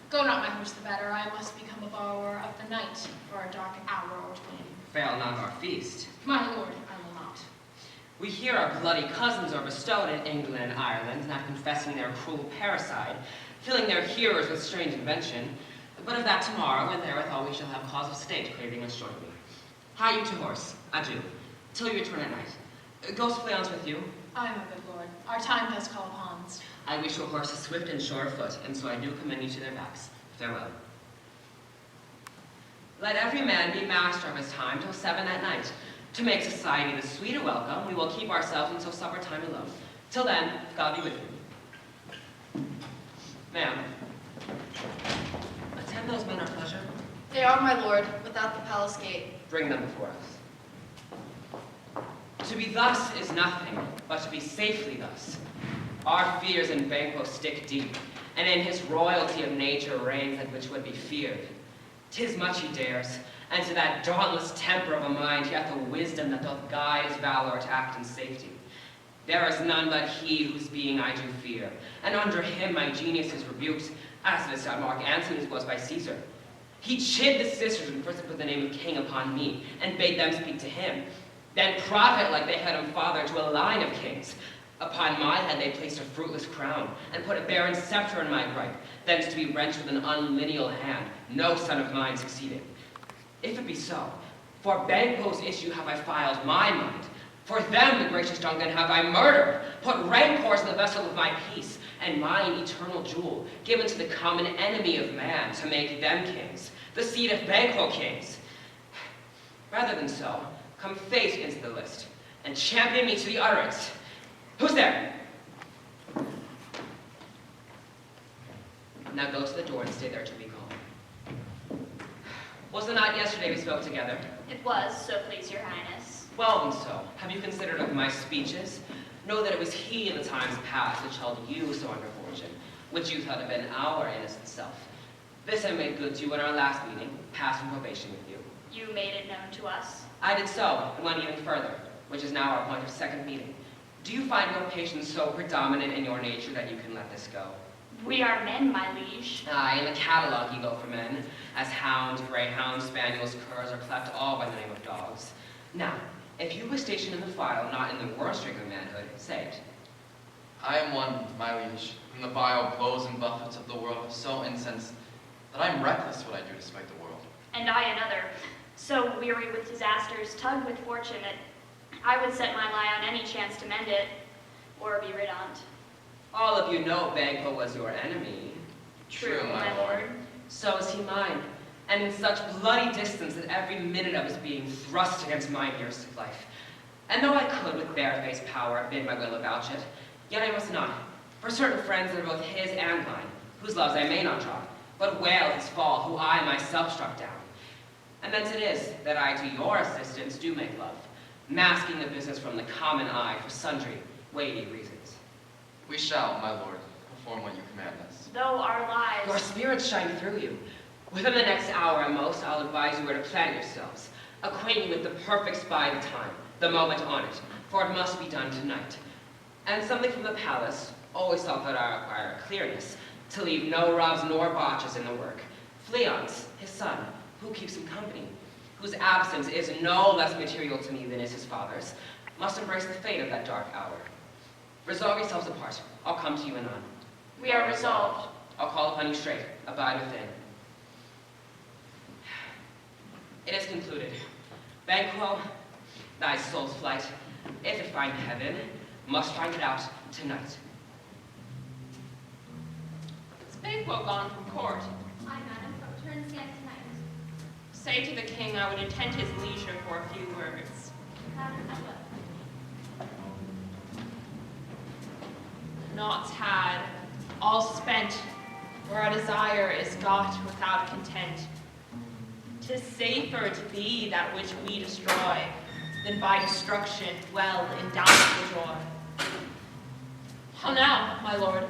Go not my horse the better, I must become a borrower of the night for a dark hour or twain. Fail not our feast. My lord, I will not. We hear our bloody cousins are bestowed in England and Ireland, not confessing their cruel parricide, filling their hearers with strange invention. But of that tomorrow, and therewithal we shall have cause of state craving us jointly. Hie you to horse, adieu, till you return at night. Go Fleance with you. I am a good lord. Our time does call upon us. I wish your horse a swift and sure foot, and so I do commend you to their backs. Farewell. Let every man be master of his time till 7 at night. To make society the sweeter welcome, we will keep ourselves until supper time alone. Till then, God be with you. Ma'am, attend those men our pleasure. They are, my lord, without the palace gate. Bring them before us. To be thus is nothing, but to be safely thus. Our fears in Banquo stick deep, and in his royalty of nature reigns that which would be feared. 'Tis much he dares, and to that dauntless temper of a mind he hath a wisdom that doth guide his valor to act in safety. There is none but he whose being I do fear, and under him my genius is rebuked, as this Mark Antony's was by Caesar. He chid the sisters when first put the name of king upon me, and bade them speak to him. Then profit like they had him father to a line of kings. Upon my head they placed a fruitless crown, and put a barren scepter in my gripe, thence to be wrenched with an unlineal hand, no son of mine succeeding. If it be so, for Banquo's issue have I filed my mind. For them, the gracious Duncan, have I murdered, put rancors in the vessel of my peace, and mine eternal jewel given to the common enemy of man to make them kings, the seed of Banquo kings. Rather than so, come face into the list, and champion me to the utterance. Who's there? Now go to the door and stay there till we call. Was it not yesterday we spoke together? It was, so please your highness. Well, and so, have you considered of my speeches? Know that it was he in the times past which held you so under fortune, which you thought had been our innocent self. This I made good to you in our last meeting, passing probation with you. You made it known to us. I did so, and went even further, which is now our point of second meeting. Do you find your patience so predominant in your nature that you can let this go? We are men, my liege. Aye, in the catalogue you go for men, as hounds, greyhounds, spaniels, curs are cleft all by the name of dogs. Now, if you were stationed in the file, not in the worst ring of manhood, say it. I am one, my liege, whom the vile blows and buffets of the world have so incensed that I am reckless what I do to spite the world. And I another, so weary with disasters, tugged with fortune, that I would set my lie on any chance to mend it, or be rid on't. All of you know Banquo was your enemy. True, my lord. So is he mine, and in such bloody distance that every minute of his being thrust against my years of life. And though I could, with barefaced power, bid my will avouch it, yet I must not, for certain friends that are both his and mine, whose loves I may not drop, but wail his fall, who I myself struck down. And thence it is that I to your assistance do make love, masking the business from the common eye for sundry weighty reasons. We shall, my lord, perform what you command us. Though our lives... Your spirits shine through you. Within the next hour at most, I'll advise you where to plant yourselves, acquaint you with the perfect spy of time, the moment on it, for it must be done tonight. And something from the palace, always thought that I require clearness, to leave no rubs nor botches in the work. Fleance, his son, who keeps him company, whose absence is no less material to me than is his father's, must embrace the fate of that dark hour. Resolve yourselves apart. I'll come to you anon. We are resolved. I'll call upon you straight. Abide within. It is concluded. Banquo, thy soul's flight, if it find heaven, must find it out tonight. Is Banquo gone from court? Aye, madam, but returns yet tonight. Say to the king I would attend his leisure for a few words. Madam, I will. Naught had, all spent, where a desire is got without content. 'Tis safer to be that which we destroy, than by destruction dwell in doubtful joy. How now, my lord?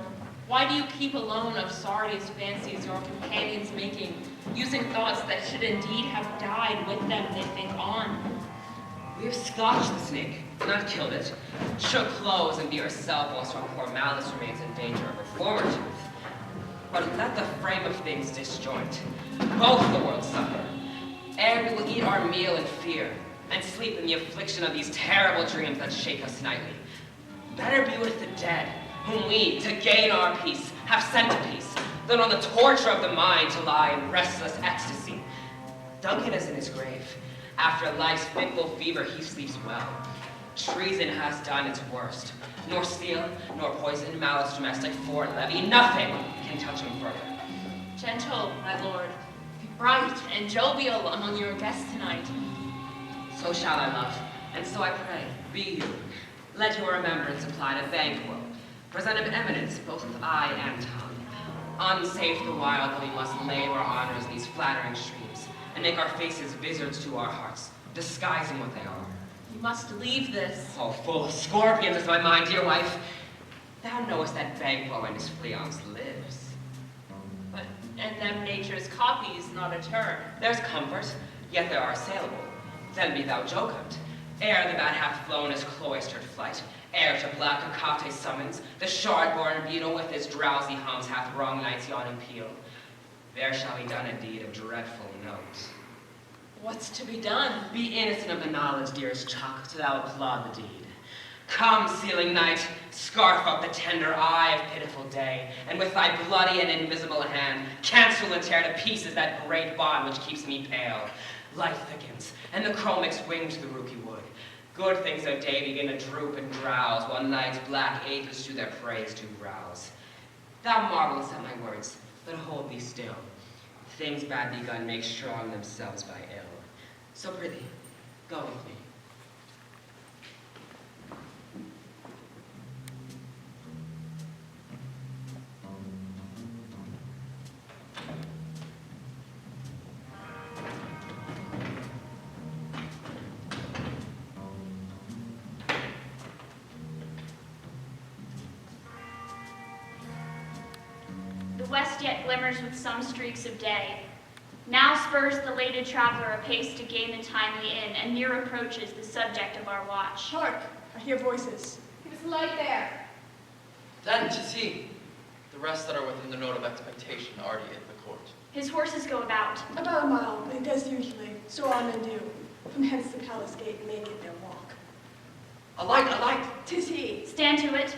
Why do you keep alone of sorriest fancies your companions making, using thoughts that should indeed have died with them they think on? We have scotched the snake, not killed it. Shook clothes and be herself whilst our poor malice remains in danger of her former tooth. But let the frame of things disjoint. Both the worlds suffer. Ere we will eat our meal in fear, and sleep in the affliction of these terrible dreams that shake us nightly. Better be with the dead, whom we, to gain our peace, have sent to peace, than on the torture of the mind to lie in restless ecstasy. Duncan is in his grave. After life's fitful fever, he sleeps well. Treason has done its worst. Nor steel, nor poison, malice domestic, foreign levy, nothing can touch him further. Gentle, my lord, be bright and jovial among your guests tonight. So shall I love, and so I pray, be you. Let your remembrance apply to Banquo, present of eminence, both with eye and tongue. Unsafe the while though we must lay our honors these flattering streams, and make our faces vizards to our hearts, disguising what they are. You must leave this. Oh, full of scorpions is my mind, dear wife. Thou knowest that Banquo and his fleance lives. But, and them nature's copies, not a turn. There's comfort, yet there are assailable. Then be thou jocund. Ere the bat hath flown his cloistered flight, ere to black Acate summons, the shard-born beetle with his drowsy hums hath wrung night's yawning peal. There shall be done a deed of dreadful note. What's to be done? Be innocent of the knowledge, dearest Chuck, till thou applaud the deed. Come, sealing night, scarf up the tender eye of pitiful day, and with thy bloody and invisible hand, cancel and tear to pieces that great bond which keeps me pale. Life thickens, and the chromix wings the rooky wood. Good things of day begin to droop and drowse, while night's black apes to their praise do rouse. Thou marvelest at my words, but hold thee still. Things bad begun make strong themselves by ill. So prithee, go with me. The west yet glimmers with some streaks of day. Now spurs the lated traveler apace to gain the timely inn, and near approaches the subject of our watch. Hark, I hear voices. Give us a light there. Then 'tis he. The rest that are within the note of expectation already in the court. His horses go about. About a mile, but it does usually, so our men do. From hence the palace gate maketh their walk. A light, a light! 'Tis he. Stand to it.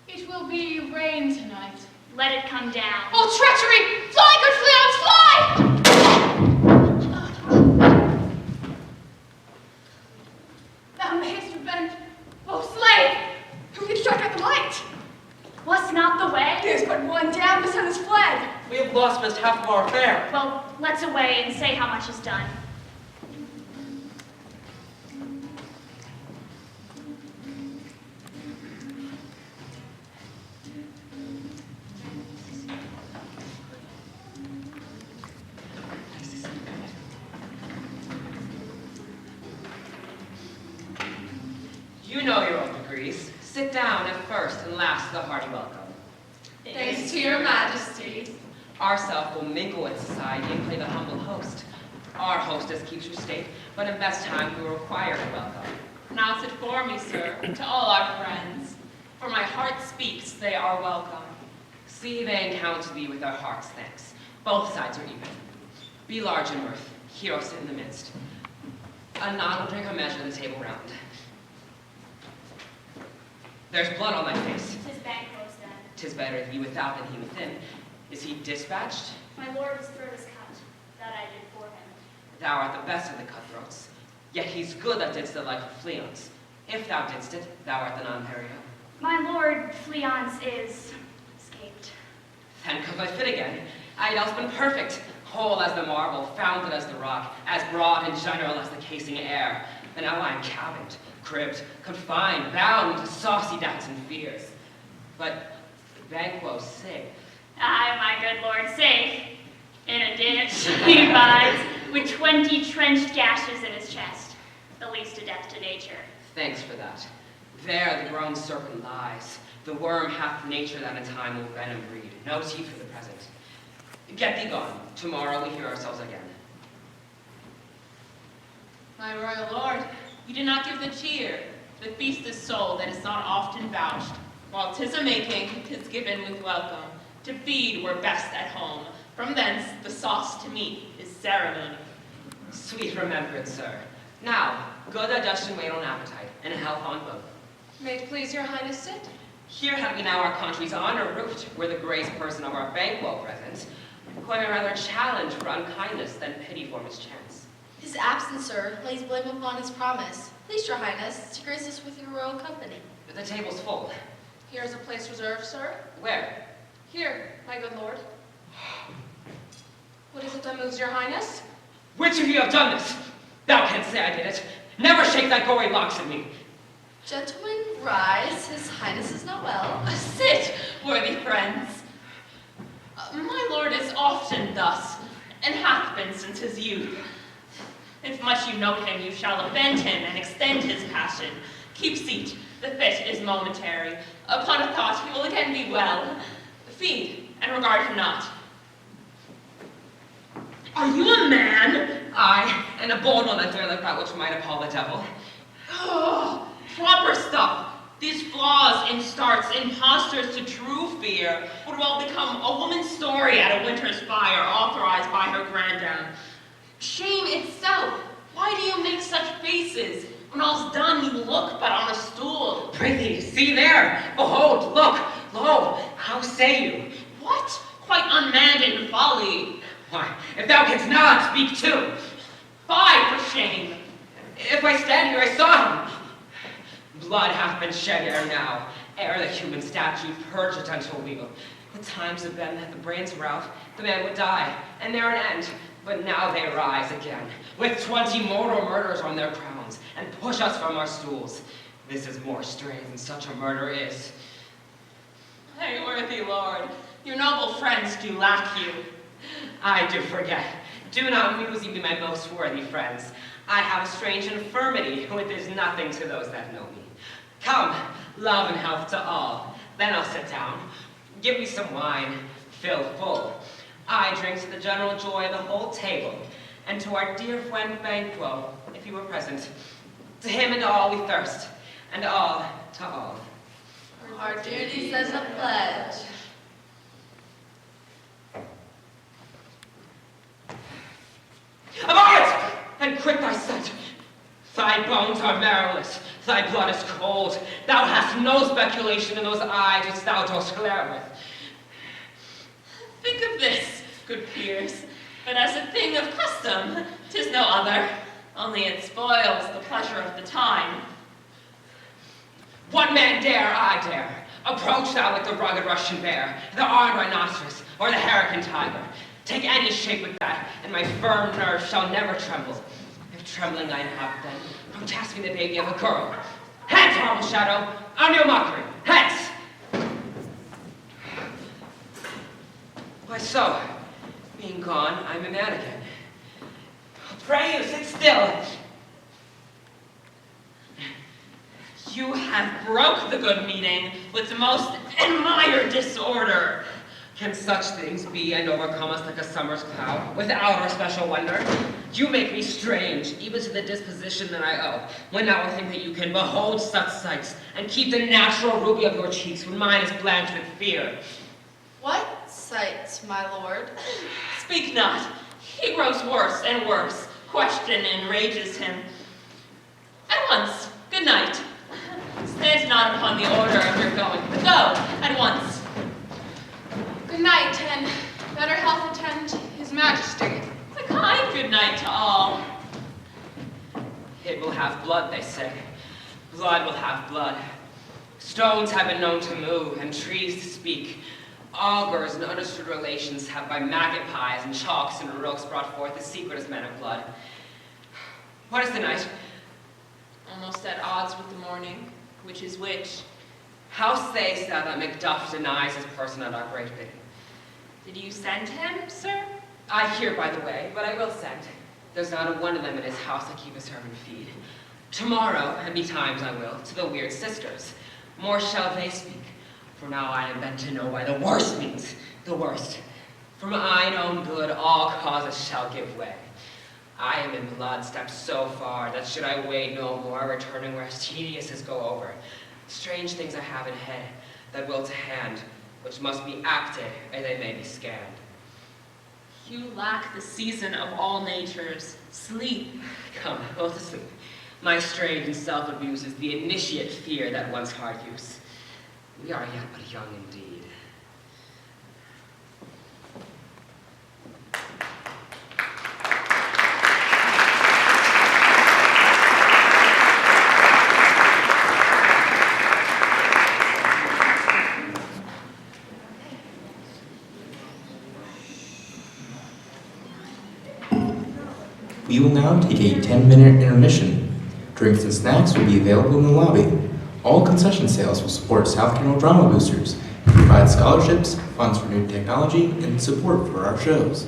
It will be rain tonight. Let it come down. Oh, treachery! Fly, good fleance, fly! Thou mayest revenge, O slave! Who can strike out the light? Was not the way? There's but one down, the sun has fled. We have lost best half of our fare. Well, let's away and say how much is done. You know your own degrees. Sit down at first and last the hearty welcome. Thanks to your majesty. Ourself will mingle with society and play the humble host. Our hostess keeps her state, but in best time we will require her welcome. Pronounce it for me, sir, to all our friends. For my heart speaks, they are welcome. See they encounter thee with our heart's thanks. Both sides are even. Be large in mirth. Hero sit in the midst. Anon will drink a measure of the table round. There's blood on my face. 'Tis Banquo's then. 'Tis better he without than he within. Is he dispatched? My lord's throat is cut. That I did for him. Thou art the best of the cutthroats. Yet he's good that didst the like of Fleance. If thou didst it, thou art the non-perio. My lord Fleance is escaped. Then comes I fit again. I had else been perfect, whole as the marble, founded as the rock, as broad and general as the casing air. But now I am cabined, cribbed, confined, bound to saucy doubts and fears. But Banquo's safe. Aye, my good lord, safe. In a ditch he bides, with 20 trenched gashes in his chest, the least a death to nature. Thanks for that. There the grown serpent lies. The worm hath nature that in time will venom breed. No teeth for the present. Get thee gone. Tomorrow we hear ourselves again. My royal lord, you did not give the cheer. The feast is soul that is not often vouched. While 'tis a making, 'tis given with welcome. To feed were best at home. From thence the sauce to meat is ceremony. Sweet remembrance, sir. Now, good digestion wait on appetite, and health on both. May it please your highness sit? Here have we now our country's honor root, where the grace person of our Banquo present, who I may rather challenge for unkindness than pity for mischance. His absence, sir, lays blame upon his promise. Please your highness to grace us with your royal company. The table's full. Here is a place reserved, sir. Where? Here, my good lord. What is it that moves your highness? Which of you have done this? Thou canst say I did it. Never shake thy gory locks at me. Gentlemen, rise. His highness is not well. Sit, worthy friends. My lord is often thus, and hath been since his youth. If much you note him, you shall offend him and extend his passion. Keep seat, the fit is momentary. Upon a thought, he will again be well. Feed, and regard him not. Are you a man? Aye, and a bold one that dare like that which might appall the devil. Oh, proper stuff. These flaws in starts, impostors to true fear, would well become a woman's story at a winter's fire, authorized by her granddam. Shame itself. Why do you make such faces? When all's done, you look but on a stool. Prithee, see there! Behold, look, lo, how say you? What? Quite unmanned in folly. Why, if thou canst not, speak too. Fie for shame. If I stand here, I saw him. Blood hath been shed ere the human statue purged a gentle wheel. The times have been that the brains were out, the man would die, and there an end. But now they rise again, with 20 mortal murders on their crowns, and push us from our stools. This is more strange than such a murder is. Hey, worthy lord, your noble friends do lack you. I do forget. Do not muse ye be my most worthy friends. I have a strange infirmity, which is nothing to those that know me. Come, love and health to all. Then I'll sit down. Give me some wine, fill full. I drink to the general joy of the whole table, and to our dear friend Banquo, if he were present. To him and all we thirst, and all to all. Our duties as a pledge. Avaunt! And quit thy sight. Thy bones are marrowless, thy blood is cold. Thou hast no speculation in those eyes which thou dost glare with. Think of this, good peers, but as a thing of custom, 'tis no other, only it spoils the pleasure of the time. What man dare, I dare. Approach thou like the rugged Russian bear, the armed rhinoceros, or the hurricane tiger. Take any shape with that, and my firm nerves shall never tremble. If trembling I have then, protest me the baby of a girl. Hence, horrible shadow, on your mockery, hence! Why so? Being gone, I'm a man again. Pray you, sit still. You have broke the good meeting with the most admired disorder. Can such things be and overcome us like a summer's cloud, without our special wonder? You make me strange, even to the disposition that I owe, when now I think that you can behold such sights, and keep the natural ruby of your cheeks when mine is blanched with fear. What sights, my lord? Speak not. He grows worse and worse. Question enrages him. At once, good night. Stand not upon the order of your going, but go, at once. Good night, and Majesty. A kind good night to all. It will have blood, they say. Blood will have blood. Stones have been known to move, and trees to speak. Augurs and understood relations have by maggot pies and chalks and rooks brought forth the secret as men of blood. What is the night? Almost at odds with the morning, which is which. How sayest thou that Macduff denies his person at our great bidding? Did you send him, sir? I hear, by the way, but I will send. There's not a one of them in his house that keep a servant feed. Tomorrow, and betimes I will, to the weird sisters. More shall they speak, for now I am bent to know why the worst means the worst. For mine own good, all causes shall give way. I am in blood stepped so far that should I wait no more, returning where tedious is go over. Strange things I have in head, that will to hand, which must be acted, ere they may be scanned. You lack the season of all natures, sleep. Come, go to sleep. My strange and self-abuse is the initiate fear that once hard use. We are yet but young indeed. We will now take a 10-minute intermission. Drinks and snacks will be available in the lobby. All concession sales will support South Carroll Drama Boosters, and provide scholarships, funds for new technology, and support for our shows.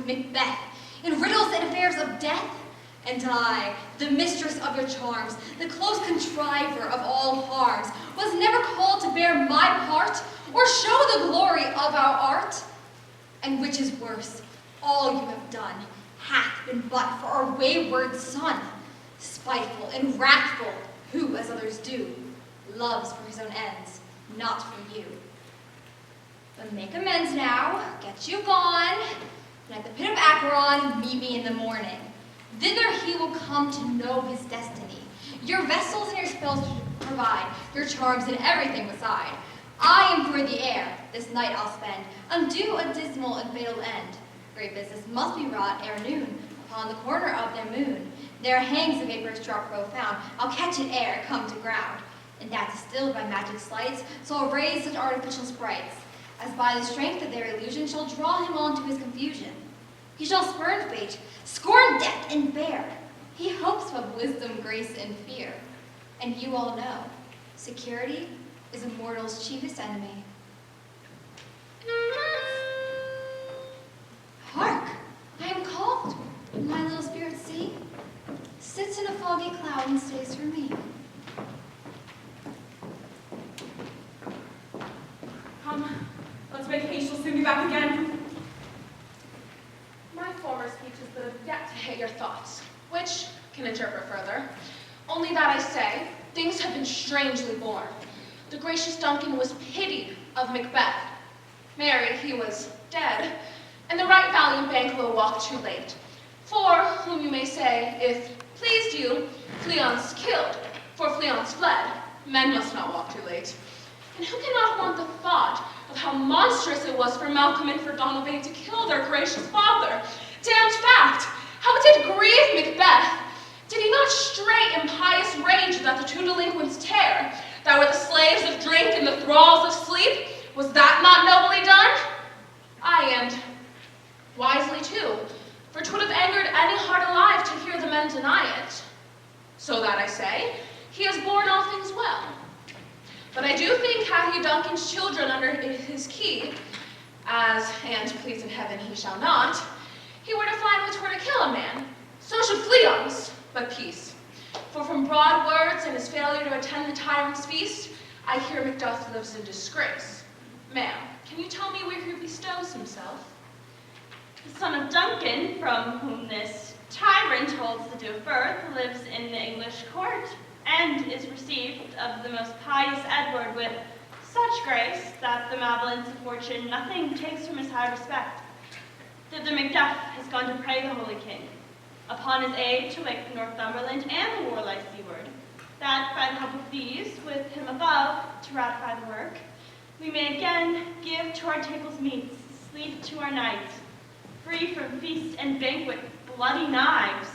Macbeth, in riddles and affairs of death? And I, the mistress of your charms, the close contriver of all harms, was never called to bear my part, or show the glory of our art? And which is worse, all you have done hath been but for our wayward son, spiteful and wrathful, who, as others do, loves for his own ends, not for you. But make amends now, get you gone, and at the pit of Acheron, meet me in the morning. Thither he will come to know his destiny. Your vessels and your spells to provide, your charms and everything beside. I am for the air, this night I'll spend, undo a dismal and fatal end. Great business must be wrought ere noon, upon the corner of their moon. There hangs a vaporous drop profound, I'll catch it ere it come to ground. And that distilled by magic sleights, so I'll raise such artificial sprites, as by the strength of their illusion shall draw him on to his confusion. He shall spurn fate, scorn death, and bear. He hopes of wisdom, grace, and fear. And you all know, security is a mortal's chiefest enemy. Hark! I am called. My little spirit see, sits in a foggy cloud and stays for me. Come, let's make haste, she'll soon be back again. My former speeches that have yet to hit your thoughts, which can interpret further. Only that I say, things have been strangely born. The gracious Duncan was pitied of Macbeth. Married, he was dead, and the right valiant Banquo walked too late. For whom you may say, if pleased you, Fleance killed, for Fleance fled. Men must not walk too late. And who cannot want the thought of how monstrous it was for Malcolm and for Donalbain to kill their gracious father? Damned fact! How it did grieve Macbeth! Did he not stray in pious rage that the two delinquents tear, that were the slaves of drink and the thralls of sleep? Was that not nobly done? Aye, and wisely too, for 'twould have angered any heart alive to hear the men deny it. So that I say, he has borne all things well. But I do think had he Duncan's children under his key, as, and please in heaven he shall not, he were to find which were to kill a man. So should Fleons, but peace. For from broad words and his failure to attend the tyrant's feast, I hear Macduff lives in disgrace. Ma'am, can you tell me where he bestows himself? The son of Duncan, from whom this tyrant holds the due of birth, lives in the English court, and is received of the most pious Edward with such grace that the Mablins of fortune nothing takes from his high respect. Thither Macduff has gone to pray the Holy King, upon his aid to wake Northumberland and the warlike seaward, that by the help of these, with him above, to ratify the work, we may again give to our tables meats, sleep to our nights, free from feast and banquet, bloody knives,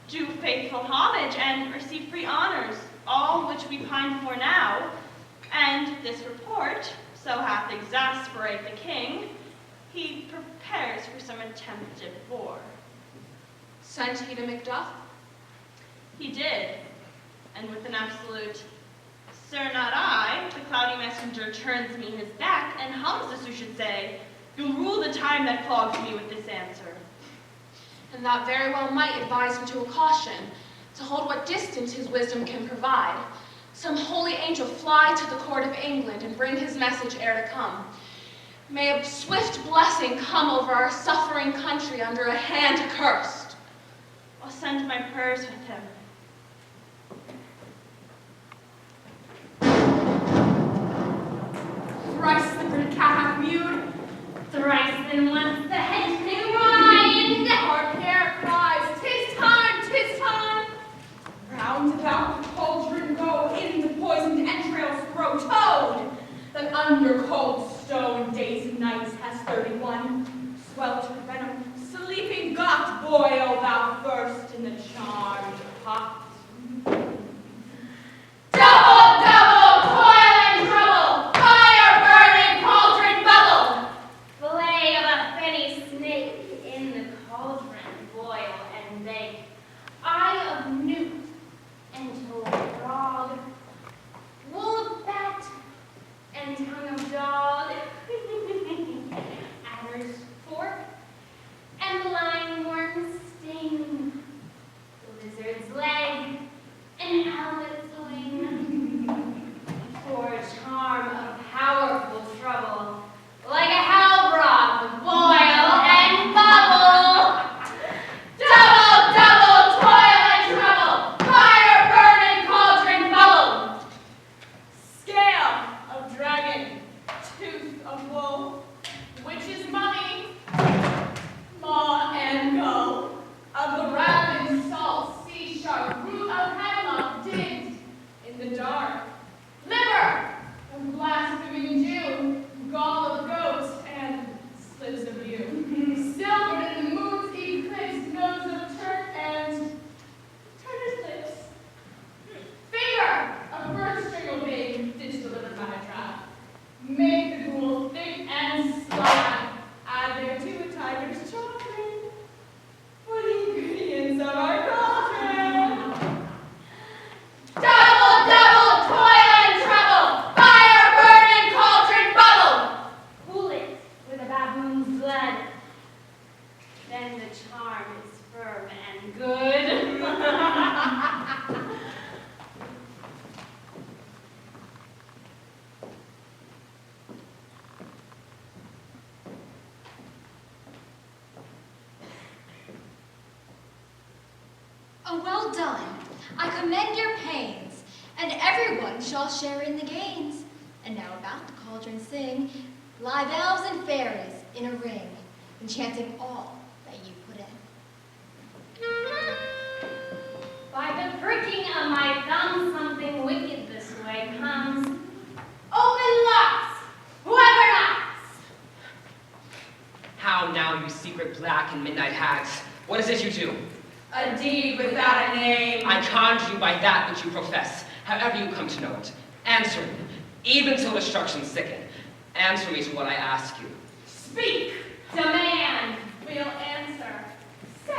do faithful homage, and receive free honors, all which we pine for now. And this report so hath exasperate the king, he prepares for some attempted war. Sent he to Macduff? He did, and with an absolute, "Sir, not I," the cloudy messenger turns me his back and hums, as who should say, "You'll rule the time that clogs me with this answer." And that very well might advise him to a caution, to hold what distance his wisdom can provide. Some holy angel fly to the court of England and bring his message ere to come. May a swift blessing come over our suffering country under a hand accursed. I'll send my prayers with him. Thrice the good cat hath mewed. Thrice then once the hedge thing whined. Our pair cries, "'Tis time, 'tis time!" Round about the cauldron go, in the poisoned entrails grow toad, that under cold stone days and nights has 31. Swelter venom, sleeping gut, boil thou first in the charmed pot. Double, double, toil and trouble, fire burning, cauldron bubble. Fillet of a fenny snake in the cauldron, boil and bake. Eye of newt and toe of frog, wool of bat and tongue of dog, adder's fork and blind worm's sting, lizard's leg and owlet's wing, for a charm of powerful trouble, like a hell broth, boil and bubble. Double, double, toil and trouble, fire burning, cauldron bubble. Scale of dragon, tooth of woe, witch's mummy, maw and gull, of the raven salt sea shark, root of hemlock digged in the dark, liver of blaspheming Jew, gall of goat and slits of yew, silvered in the moon's eclipse, nose of Turk and Turner's lips, finger of bird string obeying, ditch delivered by a trap. Make the gruel thick and slab, add thereto a tiger's children, for the ingredients of our cauldron. Double, double, toil and trouble, fire burning, cauldron bubble. Cool it with a baboon's blood, then the charm is firm and good. Oh, well done. I commend your pains, and everyone shall share in the gains. And now about the cauldron sing, live elves and fairies in a ring, enchanting all that you put in. By the pricking of my thumb, something wicked this way comes. Open locks, whoever knocks. How now, you secret black and midnight hags? What is it you do? A deed without a name. I conjure you by that which you profess, however you come to know it. Answer me, even till destruction sicken. Answer me to what I ask you. Speak. Demand. We'll answer. Say,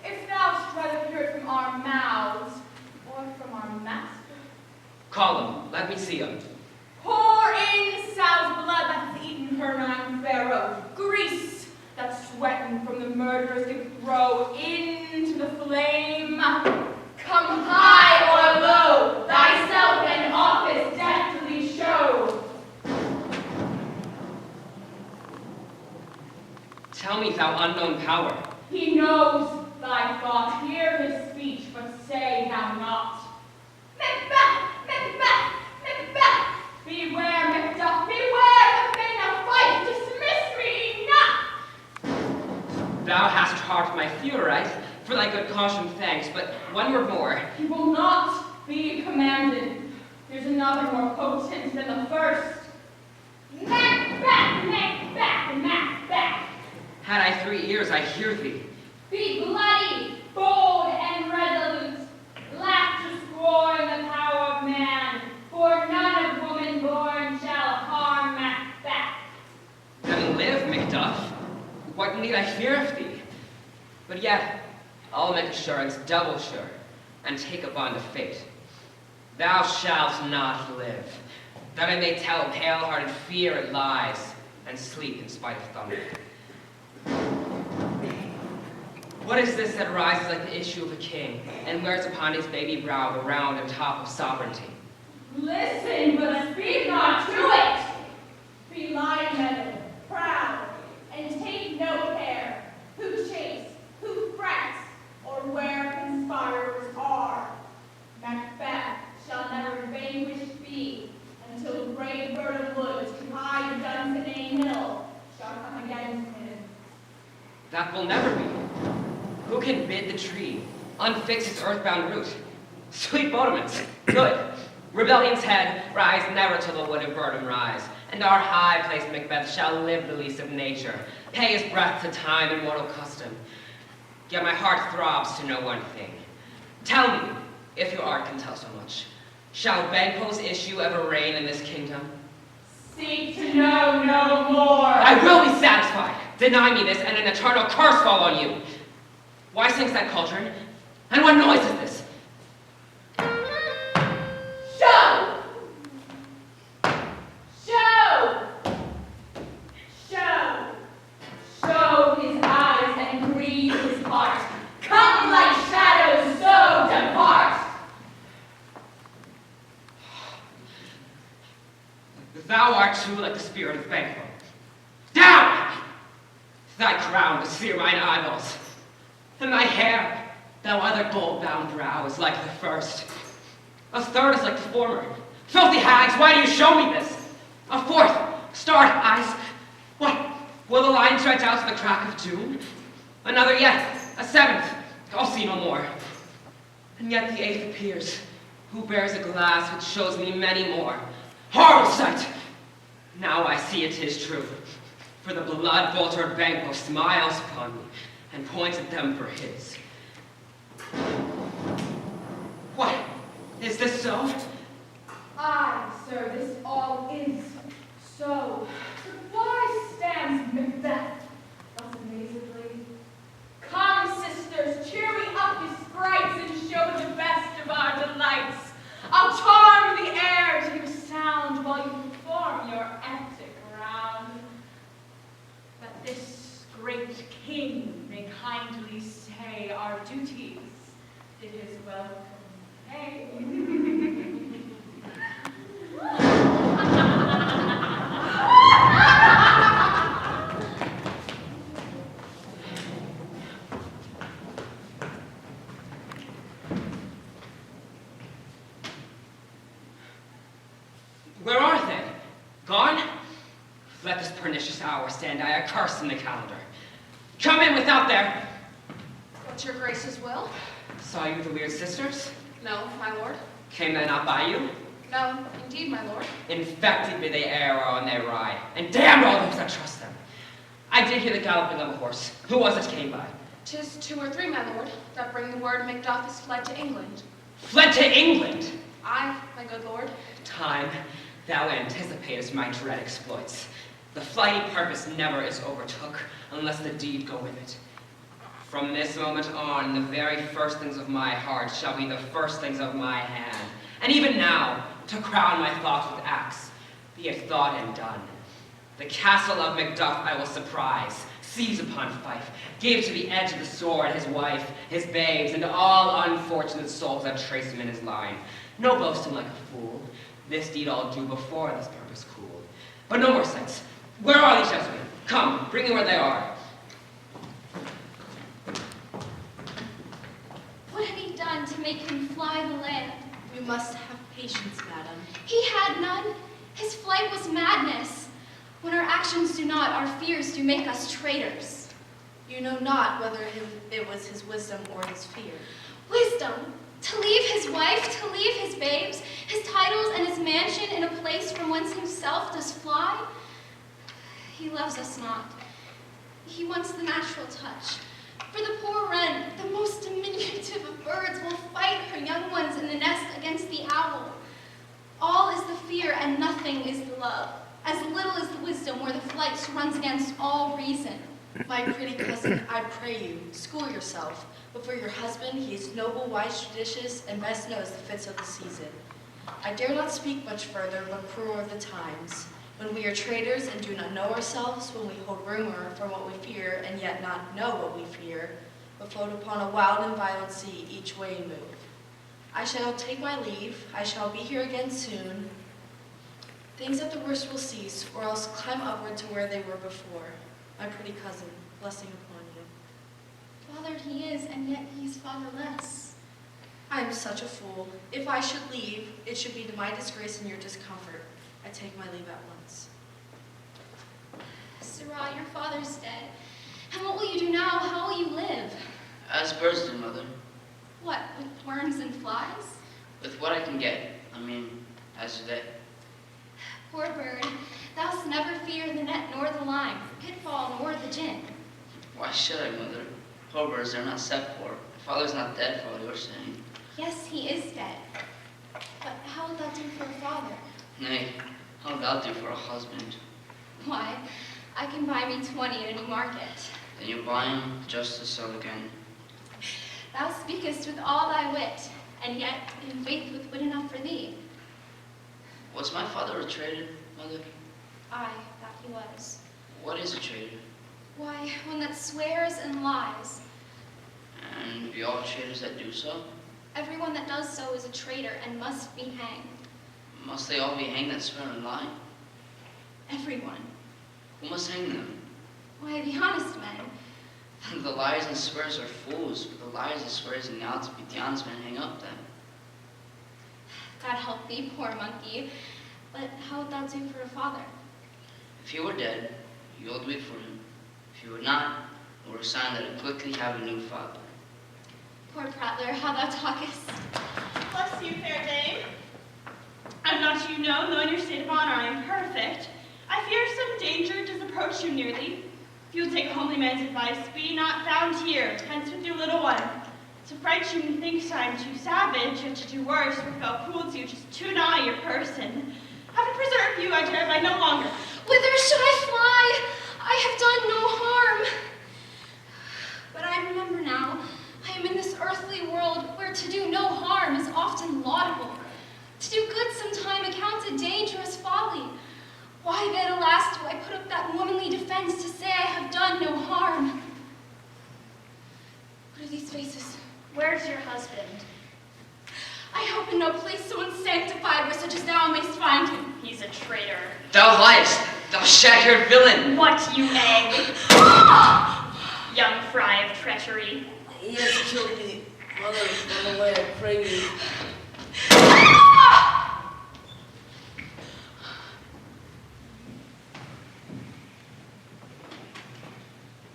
if thou should rather hear it from our mouths or from our master. Call him, let me see him. murderers did throw into the flame. Come high or low, thyself and office deftly show. Tell me, thou unknown power. He knows thy thought. Hear his speech, but say thou not. Macbeth! Macbeth! Macbeth! Beware, Macduff! Beware the bane of fight! Dismiss me not! Thou hast harped my fear, right? For thy good caution, thanks, but one word more. He will not be commanded. There's another more potent than the first. Macbeth! Macbeth! Macbeth! Had I 3 ears, I hear thee. Be bloody, bold, and resolute. Laugh to scorn the power of man, for none of woman born shall harm Macbeth. Then live, Macduff. What need I fear of thee? But yet, I'll make assurance double sure, and take a bond of fate. Thou shalt not live, that I may tell pale-hearted fear it lies, and sleep in spite of thunder. What is this that rises like the issue of a king, and wears upon his baby brow the round and top of sovereignty? Listen, but speak not to it. Be lion-headed, proud, and take no care who chase, who frets, or where conspirers are. Macbeth shall never vanquished be, until brave bird of woods to hide Dunsinane Hill shall come against him. That will never be. Who can bid the tree unfix its earthbound root? Sweet bodements, good. Rebellion's head, rise never till the wood of Burnham rise, and our high-placed Macbeth shall live the lease of nature, pay his breath to time and mortal custom. Yet my heart throbs to know one thing. Tell me, if your art can tell so much, shall Banquo's issue ever reign in this kingdom? Seek to know no more. I will be satisfied. Deny me this, and an eternal curse fall on you. Why sings that cauldron? And what noise is this? Show! Show! Show! Show his eyes and grieve his heart. Come like shadows, so depart. Thou art too like the spirit of Banquo. Down! Thy crown to sear mine eyeballs. And thy hair, thou other gold-bound brow, is like the first. A third is like the former. Filthy hags, why do you show me this? A fourth, starred eyes. What, will the line stretch out to the crack of doom? Another yet, a seventh, I'll see no more. And yet the eighth appears, who bears a glass which shows me many more. Horrible sight! Now I see it is true, for the blood-boltered Banquo smiles upon me, and points at them for his. What? Is this so? Aye, sir, this all is so. But why stands Macbeth thus amazedly? Come, sisters, cheer me up, you sprites, and show the best of our delights. I'll charm the air to your sound while you perform your antic round. That this great king may kindly say our duties did his welcome pay. Where are they? Gone? Let this pernicious hour stand I a curse in the calendar. Come in without there. What's your grace's will? Saw you the weird sisters? No, my lord. Came they not by you? No, indeed, my lord. Infected be they err on their ride, and damned all those that trust them. I did hear the galloping of a horse. Who was it came by? 'Tis 2 or 3, my lord, that bring the word Macduff is fled to England. Fled to England? Aye, my good lord. Time, thou anticipatest my dread exploits. The flighty purpose never is overtook, unless the deed go with it. From this moment on, the very first things of my heart shall be the first things of my hand. And even now, to crown my thoughts with acts, be it thought and done. The castle of Macduff I will surprise, seized upon Fife, gave to the edge of the sword his wife, his babes, and all unfortunate souls that traced him in his line. No boasting like a fool, this deed I'll do before this purpose cool. But no more sights. Where are these gentlemen? Come, bring me where they are. What had he done to make him fly the land? We must have patience, madam. He had none. His flight was madness. When our actions do not, our fears do make us traitors. You know not whether it was his wisdom or his fear. Wisdom. To leave his wife, to leave his babes, his titles and his mansion in a place from whence himself does fly. He loves us not. He wants the natural touch. For the poor wren, the most diminutive of birds, will fight her young ones in the nest against the owl. All is the fear and nothing is the love. As little is the wisdom where the flight runs against all reason. My pretty cousin, I pray you, school yourself. But for your husband, he is noble, wise, judicious, and best knows the fits of the season. I dare not speak much further, but cruel are the times. When we are traitors and do not know ourselves, when we hold rumor from what we fear and yet not know what we fear, but float upon a wild and violent sea, each way move. I shall take my leave, I shall be here again soon. Things at the worst will cease, or else climb upward to where they were before. My pretty cousin, blessing upon you. Fathered he is, and yet he is fatherless. I am such a fool. If I should leave, it should be to my disgrace and your discomfort. I take my leave at once. Sirrah, your father's dead. And what will you do now? How will you live? As birds do, mother. What, with worms and flies? With what I can get. As do they. Poor bird, thou hast never feared the net nor the line, the pitfall nor the gin. Why should I, mother? Poor birds, they're not set for. My father's not dead, for all you're saying. Yes, he is dead. But how will that do for a father? Nay, how would that do for a husband? Why, I can buy me 20 at any market. Then you buy him just to sell again. Thou speakest with all thy wit, and yet in faith with wit enough for thee. Was my father a traitor, mother? Aye, that he was. What is a traitor? Why, one that swears and lies. And be all traitors that do so? Everyone that does so is a traitor and must be hanged. Must they all be hanged that swear and lie? Everyone. Who must hang them? Why, the honest men. The liars and swears are fools, but the liars and swears and ought to be the honest men hang up them. God help thee, poor monkey. But how would thou do for a father? If he were dead, you'll weep for him. If he were not, it were a sign that he'd quickly have a new father. Poor prattler, how thou talkest. Bless you, fair dame. I'm not you know, knowing your state of honor, I am perfect. I fear some danger does approach you nearly. If you'll take homely man's advice, be not found here, hence with your little one. To fright you, methinks I am too savage, and to do worse, or fell cruel to you, just too nigh your person. Heaven preserve you, I dare by no longer. Whither should I fly? I have done no harm. But I remember now, I am in this earthly world where to do no harm is often laudable. To do good sometime accounts a dangerous folly. Why then, alas, do I put up that womanly defense to say I have done no harm? What are these faces? Where's your husband? I hope in no place so unsanctified where such as thou mayst find him. He's a traitor. Thou liest, thou shag-haired villain! What, you egg? Young fry of treachery. He has killed me. Mother, run away, I pray you.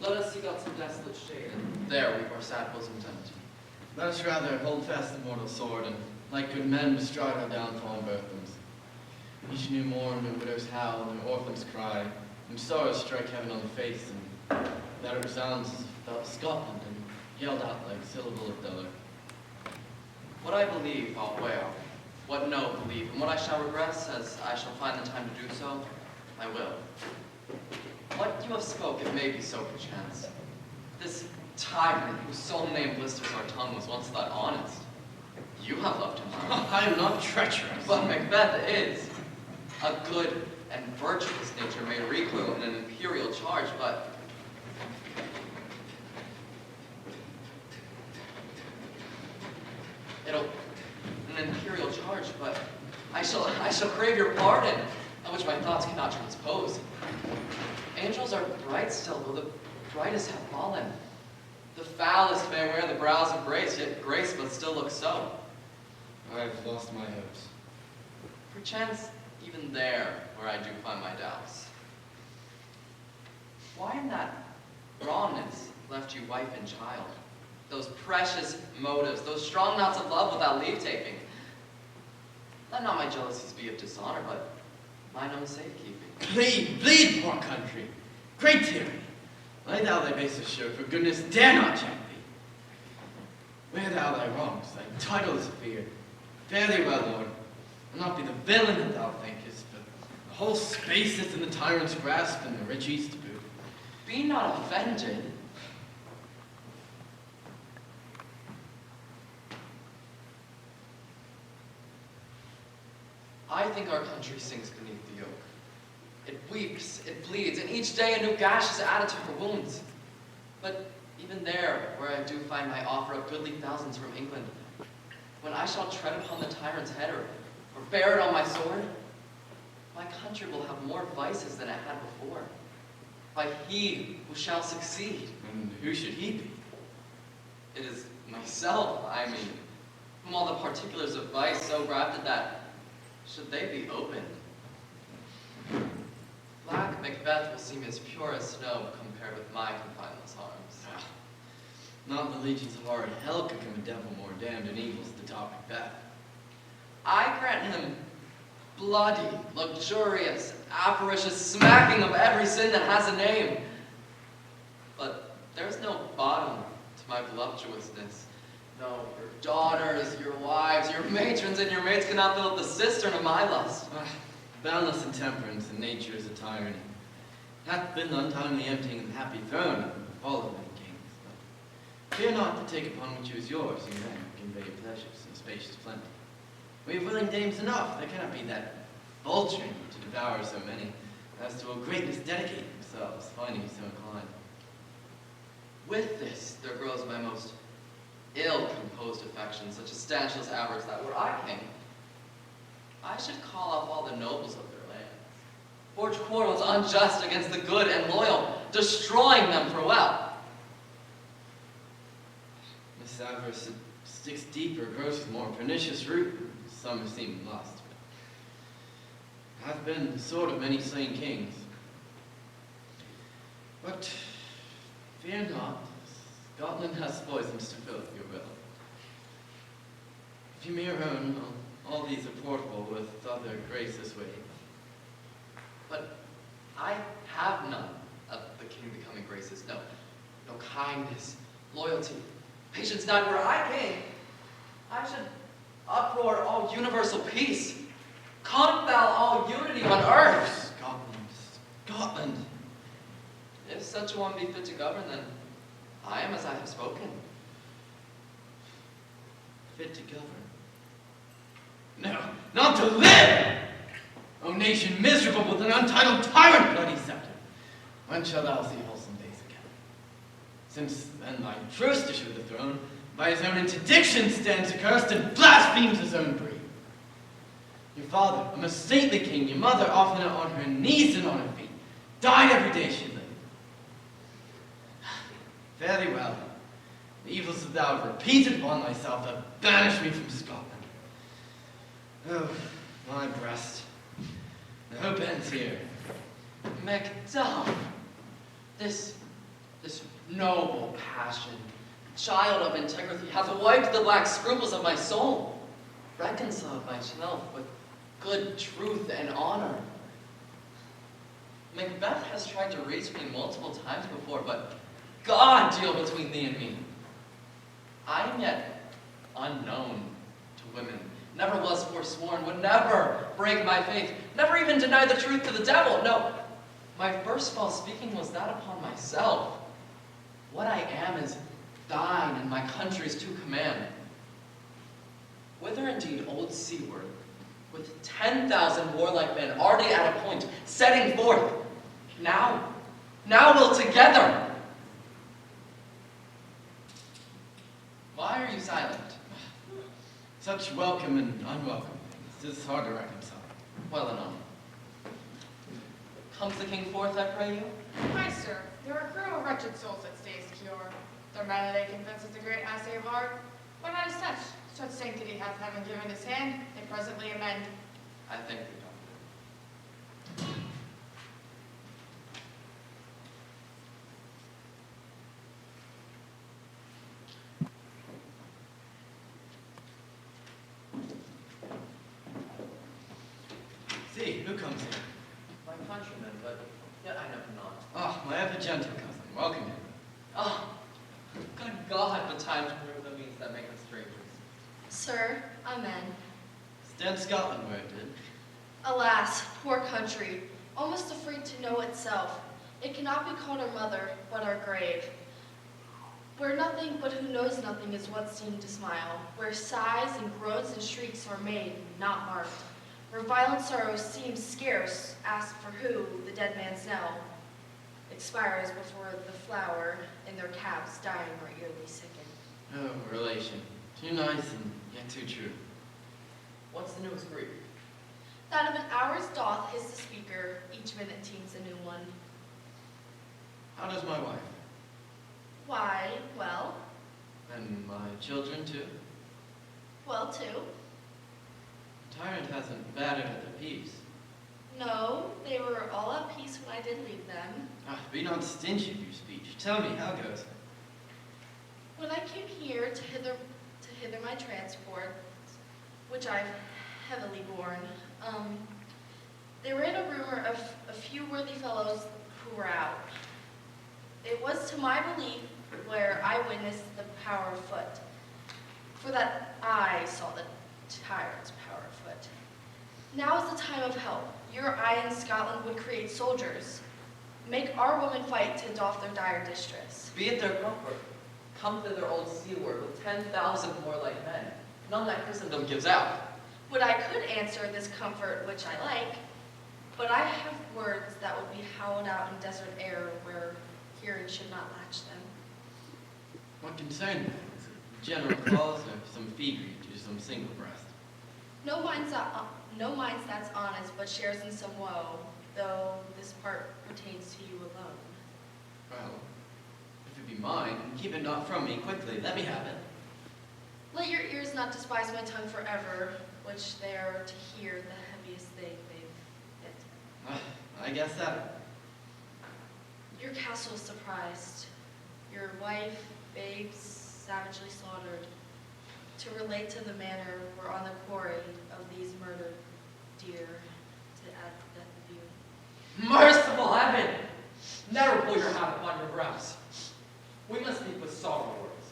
Let us seek out some desolate shade, and there weep our sad bosoms empty. Let us rather hold fast the mortal sword, and like good men bestride our downfall and burthens. Each new morn, when widows howl and orphans cry, and sorrows strike heaven on the face, and that it resounds as felt Scotland, and yelled out like syllable of dolor. What I believe, I'll wear. What no believe, and what I shall regress, as I shall find the time to do so, I will. What you have spoke, it may be so perchance. This tyrant whose sole name blisters our tongue was once thought honest. You have loved him. I am not treacherous. But Macbeth is. A good and virtuous nature may recoil in an imperial charge, but It'll an imperial charge, but I shall crave your pardon, on which my thoughts cannot transpose. Angels are bright still, though the brightest have fallen. The foulest may wear the brows of grace, yet grace must still look so. I have lost my hopes. Perchance even there, where I do find my doubts. Why in that rawness left you wife and child? Those precious motives, those strong knots of love without leave-taking. Let not my jealousies be of dishonor, but mine own safekeeping. Bleed, bleed, poor country! Great tyranny! Lay thou thy base assured, for goodness dare not check thee. Wear thou thy wrongs, thy titles feared. Fare thee well, Lord, and not be the villain that thou thinkest, but the whole space is in the tyrant's grasp, and the rich east to boot. Be not offended. I think our country sinks beneath the yoke. It weeps, it bleeds, and each day a new gash is added to her wounds. But even there, where I do find my offer of goodly thousands from England, when I shall tread upon the tyrant's head or bear it on my sword, my country will have more vices than it had before. By he who shall succeed. And who should he be? It is myself, I mean, whom all the particulars of vice so grafted that, should they be opened, Black Macbeth will seem as pure as snow compared with my confineless arms. Not in the legions of horrid hell could come a devil more damned and evil as the dog Macbeth. I grant him bloody, luxurious, avaricious smacking of every sin that has a name. But there's no bottom to my voluptuousness. No, your daughters, your wives, your matrons, and your maids cannot fill up the cistern of my lust. Boundless intemperance in nature is a tyranny. Hath been the untimely emptying of the happy throne and the fall of many kings. But fear not to take upon which is yours, and then convey your pleasures in spacious plenty. We have willing dames enough. There cannot be that vulturing to devour so many, as to a greatness dedicate themselves, finding so inclined. With this, there grows my most ill-composed affection, such a stanchless avarice that were I king, I should call up all the nobles of their lands, forge quarrels unjust against the good and loyal, destroying them for well. This avarice sticks deeper, grows with more pernicious root, some have seen lust. Hath been the sword of many slain kings. But fear not, Scotland has poisons to fill your will. If you mere own, all these are portable with other grace this way. But I have none of the king becoming graces. No kindness, loyalty, patience not were I king. I should uproar all universal peace, confound all unity on earth. Scotland. If such a one be fit to govern, then I am as I have spoken. Fit to govern? No, not to live! O nation miserable with an untitled tyrant, bloody scepter! When shalt thou see wholesome days again? Since then thy truster of the throne, by his own interdiction stands accursed and blasphemes his own breed. Your father, a most saintly king, your mother often on her knees and on her feet, died every day she lived. Fare thee well. The evils that thou hast repeated upon thyself have banished me from Scotland. Oh, my breast. The hope ends here. Macduff, this noble passion, child of integrity, hath wiped the black scruples of my soul, reconciled myself with good truth and honor. Macbeth has tried to reach me multiple times before, but God deal between thee and me. I am yet unknown to women, never was forsworn, would never break my faith, never even deny the truth to the devil. No, my first false speaking was that upon myself. What I am is thine and my country's to command. Whither indeed old seaward, with 10,000 warlike men already at a point, setting forth, now we'll together. Why are you silent? Such welcome and unwelcome things. 'Tis hard to reconcile. Well enough. Comes the king forth, I pray you? Hi, sir. There are a crew of wretched souls that stay secure. Their malady convinces the great assay of art. When as such sanctity hath heaven given his hand, they presently amend. I thank thee, Doctor. See, who comes here? My countryman, but yet I know him not. Ah, my ever gentle cousin. Welcome him. Oh, good God, what times prove the means that make us strangers. Sir, amen. Stand Scotland where it did. Alas, poor country, almost afraid to know itself. It cannot be called our mother, but our grave. Where nothing but who knows nothing is what seemed to smile. Where sighs and groans and shrieks are made, not marked. Where violent sorrow seems scarce, ask for who, the dead man's knell. Expires before the flower in their caps dying or eerily sicken. Oh, relation. Too nice and yet too true. What's the newest grief? That of an hour's doth is the speaker, each minute teems a new one. How does my wife? Why, well, And my children too? well too. Tyrant hasn't battered at the peace. No, they were all at peace when I did leave them. Ah, be not stingy of your speech. Tell me, how goes it? When I came here to hither my transport, which I've heavily borne, there ran a rumor of a few worthy fellows who were out. It was to my belief where I witnessed the power afoot, for that I saw the tyrant's power afoot. Now is the time of help. Your eye in Scotland would create soldiers. Make our women fight to doff their dire distress. Be it their comfort. Come thither old seaward with 10,000 warlike men. None that Christendom gives out. Would I could answer this comfort which I like, but I have words that would be howled out in desert air where hearing should not latch them. What concern then? Is it general cause or some fevering to some single breast? No minds that's honest, but shares in some woe, though this part pertains to you alone. Well, if it be mine, keep it not from me quickly. Let me have it. Let your ears not despise my tongue forever, which they are to hear the heaviest thing they've hit. I guess that. Your castle is surprised. Your wife, babes, savagely slaughtered. To relate to the manner where on the quarry of these murdered deer, to add to death of you. Merciful heaven! Never pull your hat upon your brows. We must speak with sorrow words.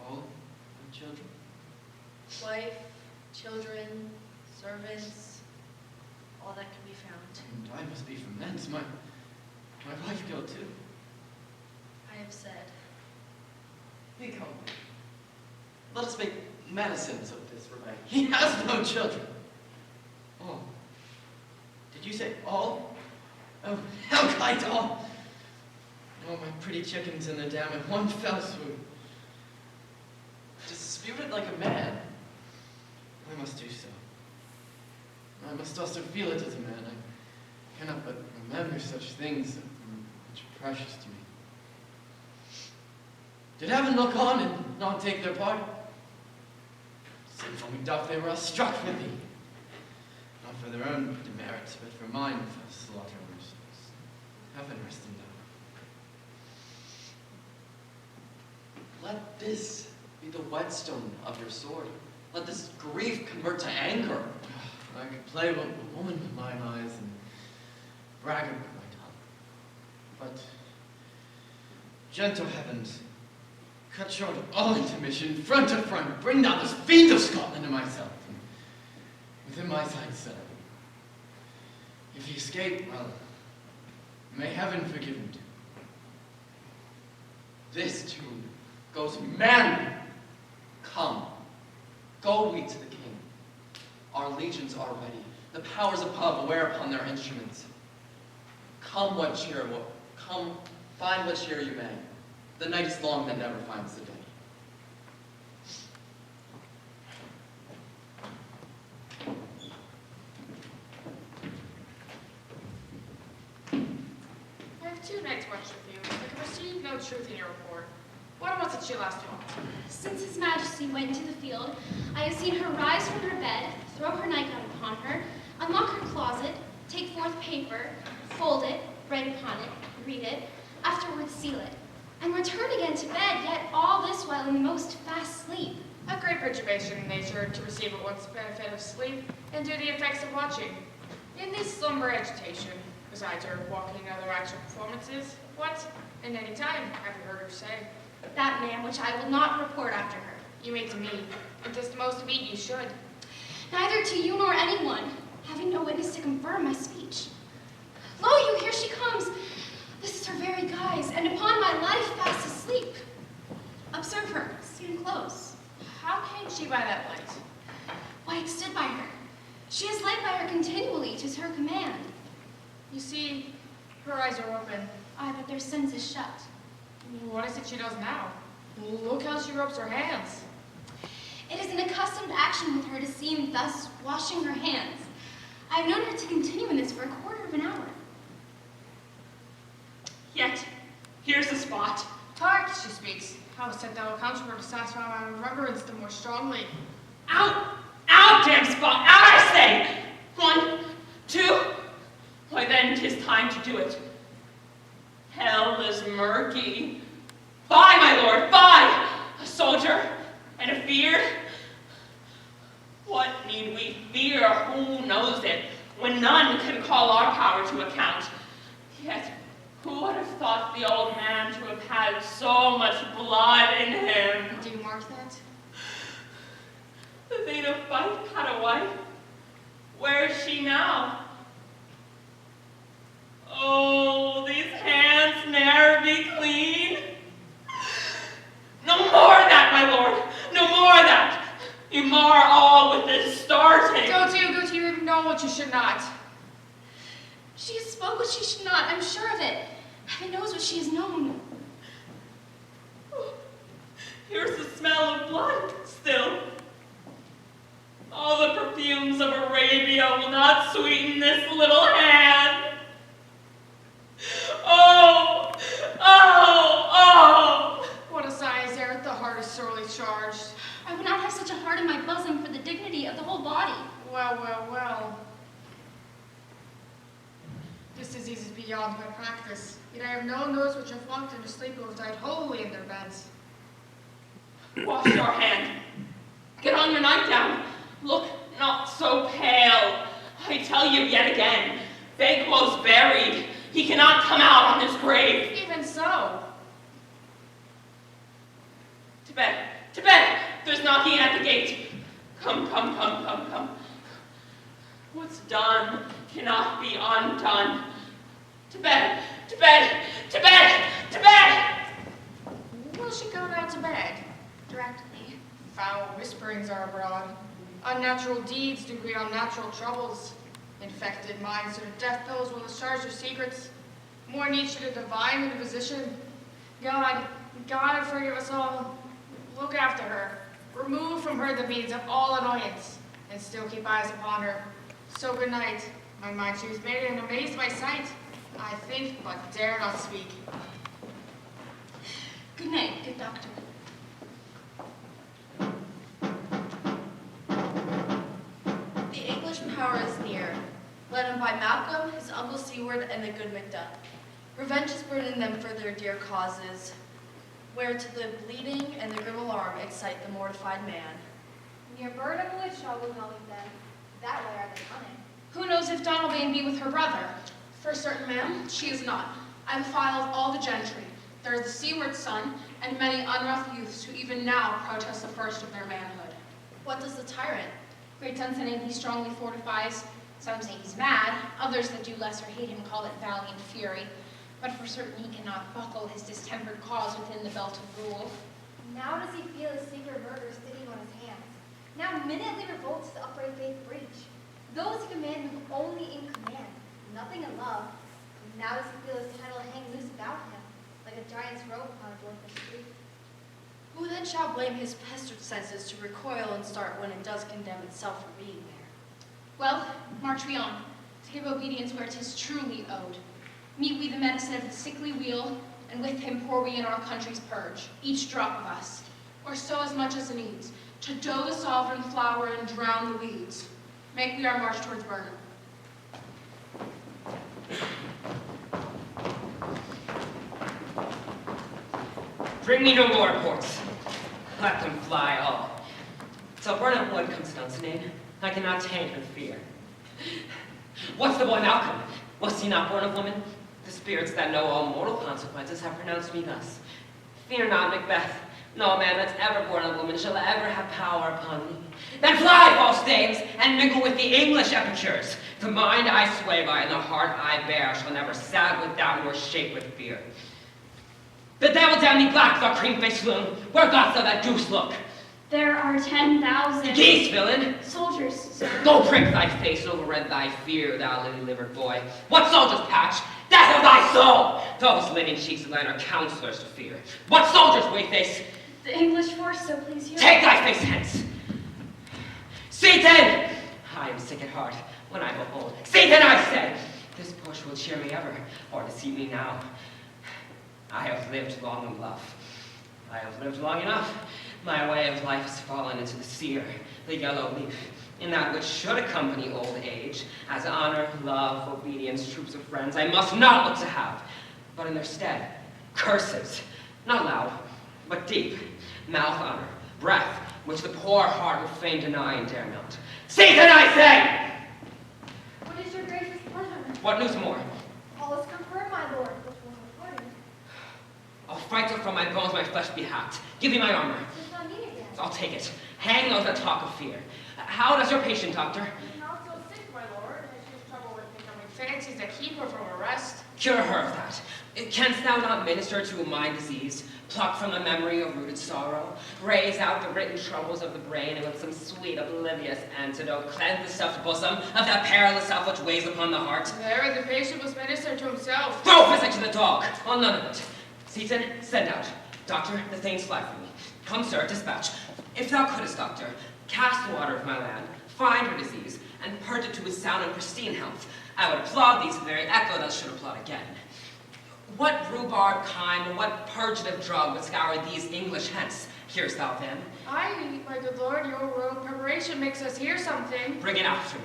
All my children? Wife, children, servants, all that can be found. And I must be from thence. My wife killed too. I have said. Be comely. Let us make medicines of this revenge. He has no children. All. Did you say all? Oh, how kite all? Oh, my pretty chickens in the dam in one fell swoop. Dispute it like a man. I must do so. I must also feel it as a man. I cannot but remember such things which are precious to me. Did heaven look on and not take their part? Sinful Macduff, they were all struck with thee. Not for their own demerits, but for mine for slaughtering their souls. Heaven rest in them. Let this be the whetstone of your sword. Let this grief convert to anger. I could play with a woman with mine eyes and brag with my tongue. But, gentle heavens, cut short of all intermission, front to front, bring down this fiend of Scotland and myself, and within my sight set. If he escape, well, may heaven forgive him too. This tune goes manly. Come, go we to the king. Our legions are ready. The powers above wear upon their instruments. Come, what cheer, come, find what cheer you may. The night is long that never finds the day. I have 2 nights watched with you. I can perceive no truth in your report. What was it she last told? Since His Majesty went into the field, I have seen her rise from her bed, throw her nightgown upon her, unlock her closet, take forth paper, fold it, write upon it, read it, afterwards seal it, and return again to bed, yet all this while in most fast sleep. A great perturbation in nature to receive at once the benefit of sleep and do the effects of watching. In this slumber agitation, besides her walking and other actual performances, what, in any time, have you heard her say? That man which I will not report after her. You may to me, and 'tis the most of eat you should. Neither to you nor anyone, having no witness to confirm my speech. Lo you, here she comes. This is her very guise, and upon my life fast asleep. Observe her, stand close. How came she by that light? Why, it stood by her. She has light by her continually, 'tis her command. You see, her eyes are open. Aye, but their senses shut. What is it she does now? Look how she rubs her hands. It is an accustomed action with her to seem thus washing her hands. I have known her to continue in this for a quarter of an hour. Yet, here's the spot. Hark, she speaks. How said thou account for her to satisfy my remembrance the more strongly? Out! Out, damn spot! Out, I say! 1, 2. Why then, 'tis time to do it. Hell is murky. Fie, my lord, fie! A soldier and a fear? What need we fear? Who knows it? When none can call our power to account. Yet, who would have thought the old man to have had so much blood in him? Do you mark that? The thing of fight had a wife. Where is she now? Oh, these hands ne'er be clean. No more of that, my lord. No more of that. You mar all with this starting. Go to, you know what you should not. She has spoke what she should not, I'm sure of it. Heaven knows what she has known. Here's the smell of blood still. All the perfumes of Arabia will not sweeten this little hand. Oh, oh, oh! What a sigh is there? The heart is sorely charged. I would not have such a heart in my bosom for the dignity of the whole body. Well, well, well. This disease is beyond my practice. Yet I have known those which have flocked into sleep who have died wholly in their beds. Wash your hand. Get on your nightgown. Look not so pale. I tell you yet again, Banquo's buried. He cannot come out on his grave. Even so. To bed, to bed. There's knocking at the gate. Come, come, come, come, come. What's done cannot be undone. To bed, to bed, to bed, to bed! Will she go down to bed? Directly. Foul whisperings are abroad. Unnatural deeds do breed unnatural troubles. Infected minds to death those will discharge their secrets. More need should a divine interposition. God, God forgive us all. Look after her. Remove from her the means of all annoyance, and still keep eyes upon her. So good night. My mind she was made and amazed by sight. I think, but dare not speak. Good night, good doctor. The English power is near, led on by Malcolm, his uncle Seward, and the good Macduff. Revenge is burning them for their dear causes, where to the bleeding and the grim alarm excite the mortified man. Near bird of which shall we know them? That way are they coming. Who knows if Donalbain be with her brother? For certain, ma'am, she is not. I have filed all the gentry. There is the Seward son, and many unrough youths who even now protest the first of their manhood. What does the tyrant? Great Dunstan he strongly fortifies. Some say he's mad, others that do lesser hate him call it valiant fury. But for certain he cannot buckle his distempered cause within the belt of rule. Now does he feel his secret murder sitting on his hands. Now minutely revolts the upright faith breach. Those he command move only in command, nothing in love. Now does he feel his title hang loose about him, like like a giant's rope upon a dwarfish tree. Who then shall blame his pestered senses to recoil and start when it does condemn itself for being there? Well, march we on, to give obedience where 'tis truly owed. Meet we the medicine of the sickly weal, and with him pour we in our country's purge, each drop of us, Or so as much as needs, to dough the sovereign flower and drown the weeds. Make we our march towards Burnham. Bring me no more reports. Let them fly all. Till Burnham Wood comes to Dunsinane, I cannot taint with fear. What's the boy Malcolm? Was he not born of woman? The spirits that know all mortal consequences have pronounced me thus. Fear not, Macbeth. No man that's ever born of woman shall ever have power upon me. Then fly, false dames, and mingle with the English epicures. The mind I sway by and the heart I bear shall never sag with doubt nor shake with fear. The devil damn thee black, thou cream-faced loon! Where got thou that goose look? There are 10,000 Geese, villain! soldiers, sir. Go prick thy face and overread thy fear, thou lily-livered boy. What soldiers, Patch? Death of thy soul! Those living cheeks of thine are counselors to fear. What soldiers, Wayface? The English force, so please you. Take thy face hence! Seaton! I am sick at heart when I behold. Seaton, I say! This push will cheer me ever, or deceive me now. I have lived long in love. I have lived long enough. My way of life has fallen into the sear, the yellow leaf, in that which should accompany old age, as honor, love, obedience, troops of friends I must not look to have, but in their stead, curses, not loud, but deep, mouth honor, breath, which the poor heart would fain deny and dare not. Satan, I say! What is your gracious pleasure? What news more? All is confirmed, my lord, which was reported. I'll fight till from my bones my flesh be hacked. Give me my armor. It is not needed yet. I'll take it. Hang those that talk of fear. How does your patient, doctor? She's not so sick, my lord, as she has trouble with becoming fancies that keep her from arrest. Cure her of that. Canst thou not minister to a mind diseased, pluck from the memory of rooted sorrow, raise out the written troubles of the brain, and with some sweet, oblivious antidote, cleanse the stuffed bosom of that perilous self which weighs upon the heart? There, the patient must minister to himself. Throw physic to the dog! On none of it. Seaton, send out. Doctor, the things fly for me. Come, sir, dispatch. If thou couldst, doctor, cast the water of my land, find her disease, and purge it to his sound and pristine health, I would applaud thee to the very echo thou should applaud again. What rhubarb chyme, or what purgative drug would scour these English hence? Hearest thou them? Aye, my good lord, your royal preparation makes us hear something. Bring it after me.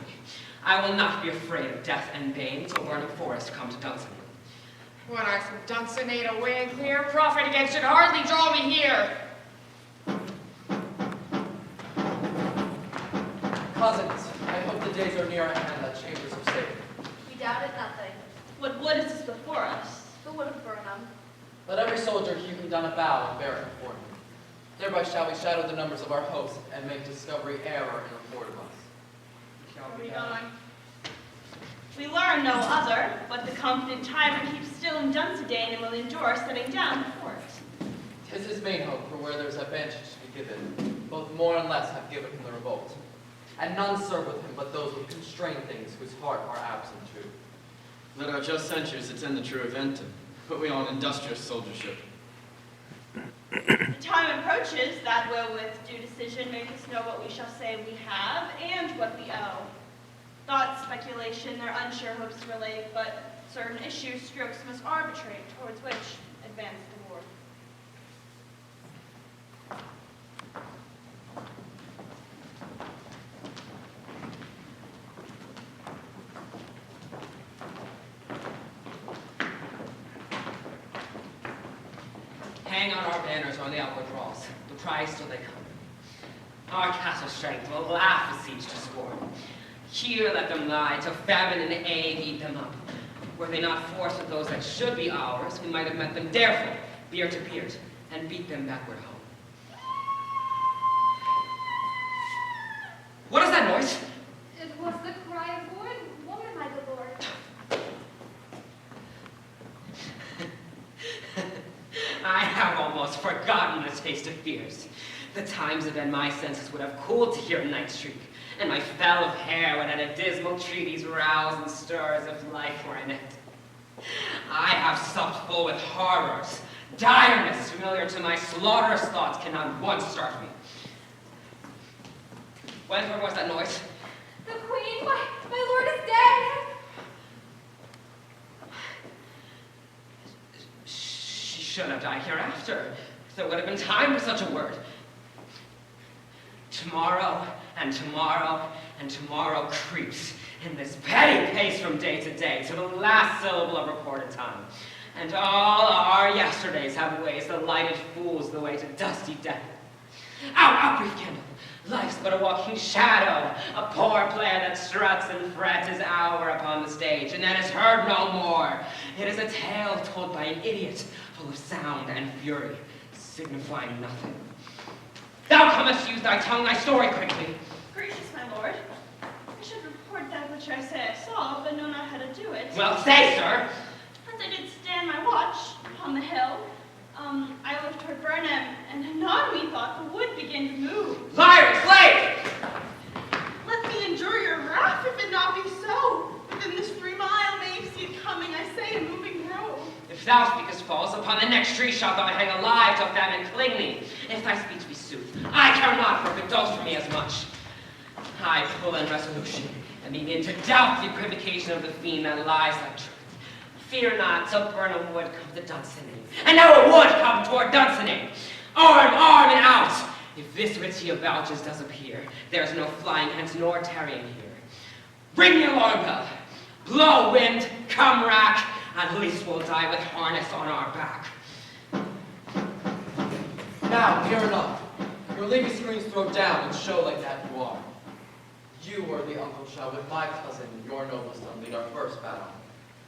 I will not be afraid of death and bane till Burnham Forest come to Dunsinane. When I from Dunsinane away and clear, profit against should hardly draw me here. Cousins, I hope the days are near at hand that chambers are safe. We doubted nothing. What wood is this before us? The wood of Burnham. Let every soldier hew him down a bough and bear it before him. Thereby shall we shadow the numbers of our host and make discovery error in report of us. Shall we done? We learn no other, but the confident tyrant keeps still in Dunsinane and will endure setting down before it. 'Tis his main hope, for where there's advantage to be given, both more and less have given him the revolt. And none serve with him but those with constrained things whose heart are absent too. Let our just censures attend the true event and put we on industrious soldiership. The time approaches that will with due decision make us know what we shall say we have and what we owe. Thought, speculation, their unsure hopes relate, but certain issues strokes must arbitrate towards which advance the war. Hang out our banners on the outward walls, the prize till they come. Our castle strength will laugh a siege to scorn. Here let them lie, till famine and ague eat them up. Were they not forced with those that should be ours, we might have met them dareful, beard to beard, and beat them backward home. What is that noise? It was the cry of a woman, my good lord. I have almost forgotten the taste of fears. The times have been my senses would have cooled to hear a night shriek, and my fell of hair would at a dismal treaties rouse and stir as if life were in it. I have supped full with horrors, Direness familiar to my slaughterous thoughts cannot once start me. Whence was that noise? The queen, my lord is dead. She should have died hereafter. There would have been time for such a word. Tomorrow, and tomorrow, and tomorrow creeps in this petty pace from day to day, to the last syllable of recorded time. And all our yesterdays have ways that lighted fools the way to dusty death. Out, brief candle! Life's but a walking shadow, a poor player that struts and frets his hour upon the stage, and then is heard no more. It is a tale told by an idiot, full of sound and fury, signifying nothing. Thou comest, use thy tongue, thy story quickly. Gracious, my lord, I should report that which I say I saw, but know not how to do it. Well, say, sir. As I did stand my watch upon the hill, I looked toward Burnham, and anon methought the wood began to move. Liar, slave! Let me endure your wrath, if it not be so. Within this 3 mile may you see it coming, I say, a moving road. If thou speakest false, upon the next tree shalt thou hang alive till famine cling thee. If thy speech be sooth, I care not, for it does for me as much. I pull in resolution, and begin to doubt the equivocation of the fiend that lies like truth. Fear not, till Burnham would come to Dunsinane, and now it would come toward Dunsinane. Arm, and out! If this which he avouches does appear, there's no flying hence nor tarrying here. Ring the alarm bell! Blow, wind, come rack! At least we'll die with harness on our back. Now, hear enough. Your leafy screens throw down and show like that you are. You, worthy uncle, shall with my cousin, your noble son, lead our first battle.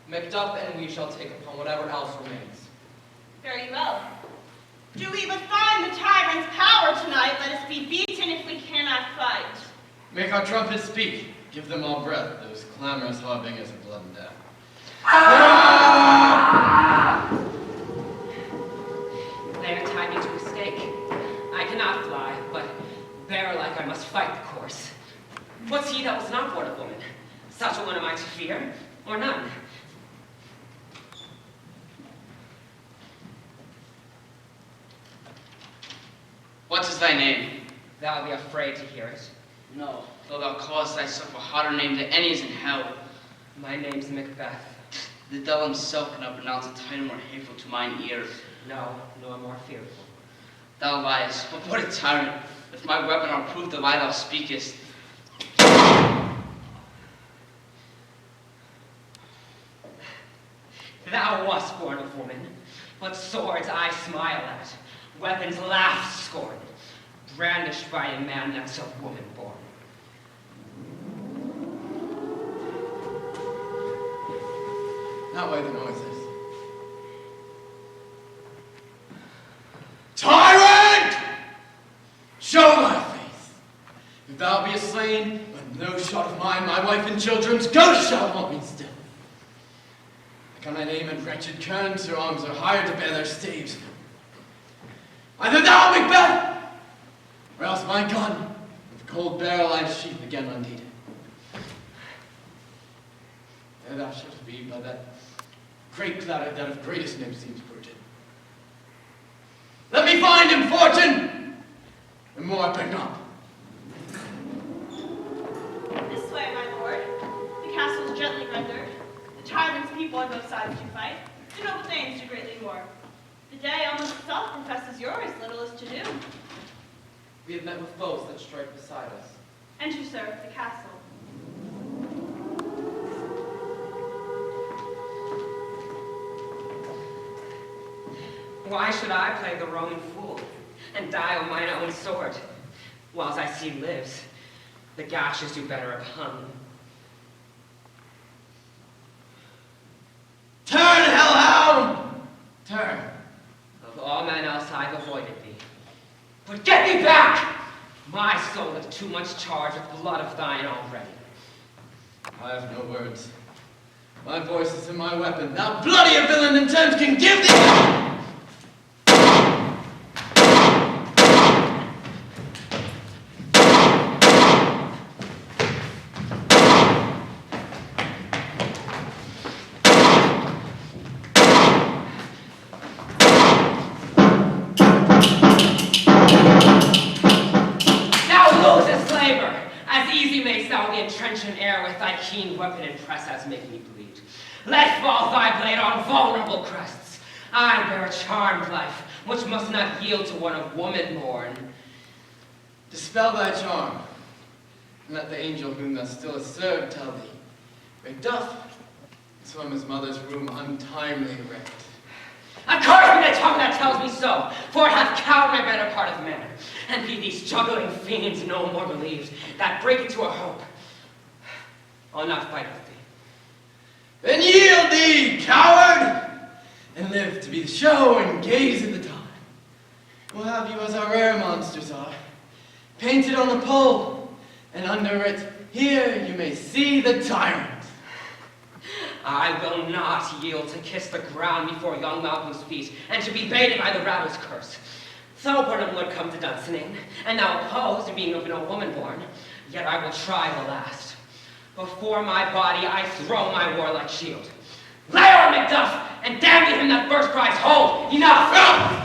Macduff and we shall take upon whatever else remains. Very well. Do we but find the tyrant's power tonight, let us be beaten if we cannot fight. Make our trumpets speak. Give them all breath, those clamorous harbingers of blood and death. They have tied me to a stake. I cannot fly, but bear-like I must fight the course. What's he that was not born of woman? Such a one am I to fear, or none? What is thy name? Thou be afraid to hear it. No, though thou callest thyself a hotter name than any is in hell. My name's Macbeth. The devil himself cannot pronounce a title more hateful to mine ear. No, nor more fearful. Thou liest. Oh, what a tyrant! If my weapon are proof the lie thou speakest. Thou wast born of woman, but swords I smile at, weapons laugh scorn, brandished by a man that's of woman born. That way the noises. Tyrant! Show thy face. If thou be slain, with no shot of mine, my wife and children's ghost shall haunt me still. Can I name and wretched kerns, whose arms are hired to bear their staves? Either thou, Macbeth, or else my gun, with cold barrel I sheath again unneeded. There thou shalt be by that great cloud that of greatest name seems brooded. Let me find him, fortune, and more I beg not. This way, my lord. The castle is gently rendered. The tyrant's people on both sides do fight. The noble Danes do greatly more. The day almost itself professes yours, little is to do. We have met with foes that strike beside us. Enter, sir, the castle. Why should I play the Roman fool and die on mine own sword? Whilst I see lives, the gashes do better upon. Turn, hellhound! Turn. Of all men else I've avoided thee. But get thee back! My soul is too much charged with blood of thine already. I have no words. My voice is in my weapon. Thou bloody villain in terms can give thee... an air with thy keen weapon and press as make me bleed. Let fall thy blade on vulnerable crests. I bear a charmed life, which must not yield to one of woman born. Dispel thy charm, and let the angel whom thou still hast served tell thee, Macduff is from his mother's womb untimely wrecked. Accursed be the tongue that tells me so, for it hath cowed my better part of man, and be these juggling fiends no more believed, that break it to a hope. I'll not fight with thee. Then yield thee, coward, and live to be the show and gaze at the time. We'll have you as our rare monsters are, painted on the pole, and under it, here you may see the tyrant. I will not yield to kiss the ground before young Malcolm's feet, and to be baited by the rabble's curse. Though Burnham would come to Dunsinane, and thou opposed being of no woman born, yet I will try the last. Before my body I throw my warlike shield. Lay on Macduff, and damn to him that first cries, hold, enough!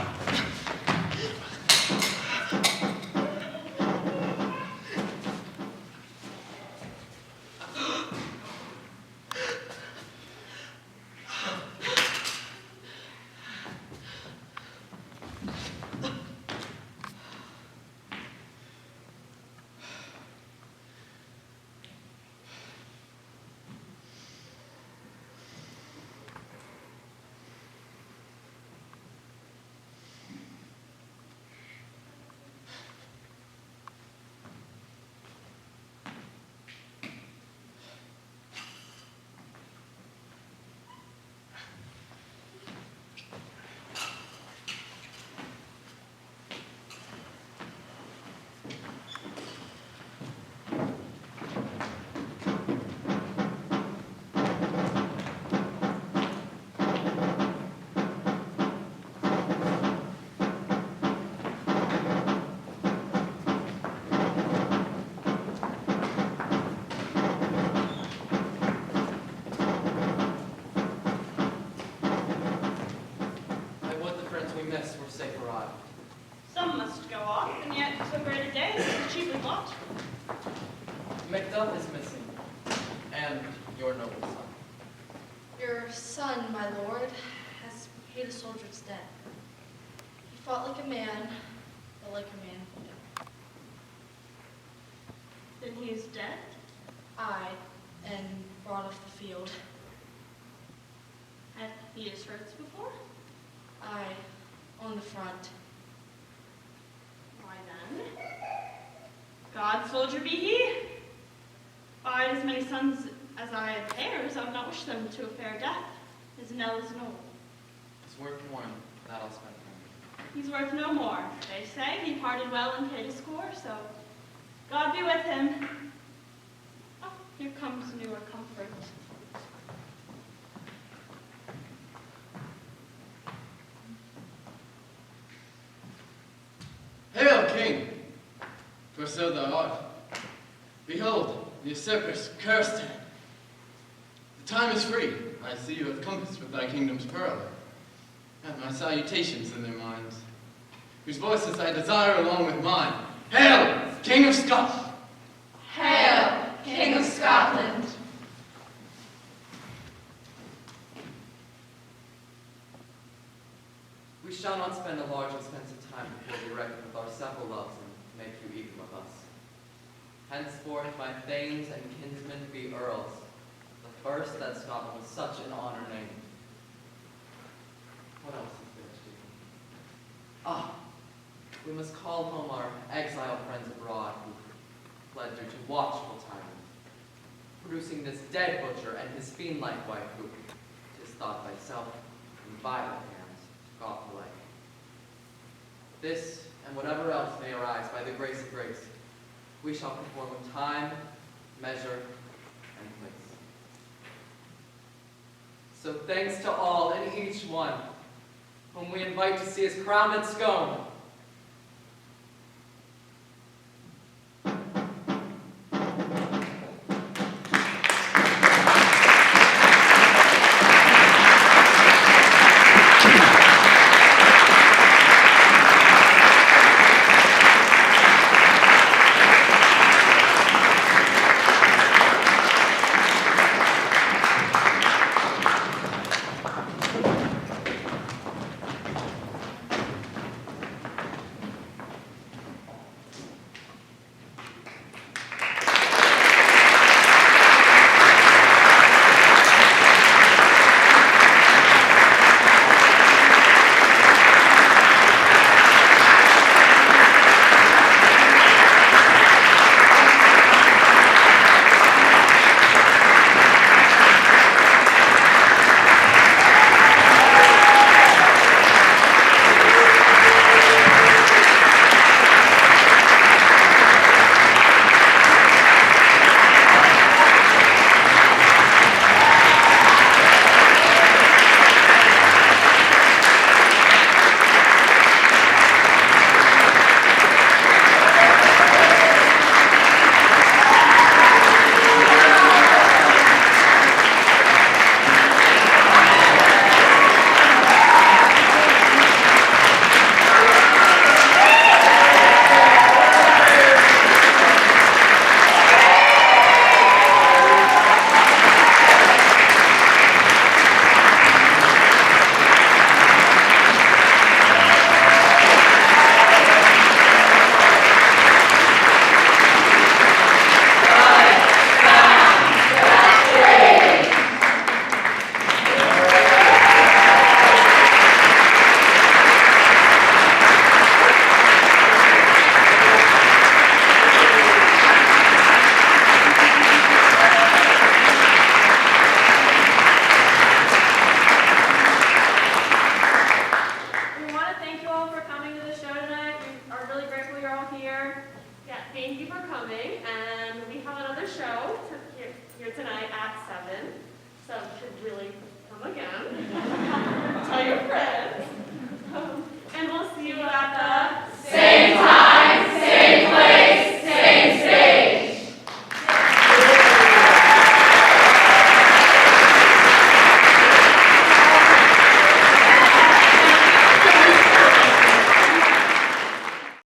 Some must go off, and yet so great a day is cheaply bought. Macduff is missing, and your noble son. Your son, my lord, has paid a soldier's debt. He fought like a man, but like a man would. Then he is dead? Aye, and brought off the field. Had he his hurts before? Aye, on the front. Why then? God's soldier be he. If I had as many sons as I had heirs, I would not wish them to a fair death. His knell is an old. It's worth more than that I'll spend on him. He's worth no more. They say he parted well and paid a score, so God be with him. Oh, here comes newer comfort. Hail, King! For so thou art. Behold, the usurper's cursed head. The time is free. I see you have compassed with thy kingdom's pearl. Have my salutations in their minds, whose voices I desire along with mine. Hail, King of Scotland! Hail, King of Scotland! We shall not spend a large expense of time before we reckon with our several loves and make you even of us. Henceforth my thanes and kinsmen be earls, the first that Scotland with such an honor named. What else is there to do? Ah, we must call home our exiled friends abroad who fled due to watchful tyrant, producing this dead butcher and his fiend-like wife who, 'tis thought thyself, in violent hands, got the like. This, and whatever else may arise by the grace of grace, we shall perform in time, measure, and place. So thanks to all and each one whom we invite to see us crowned at Scone. thank you for coming, and we have another show here tonight at 7, so you should really come again.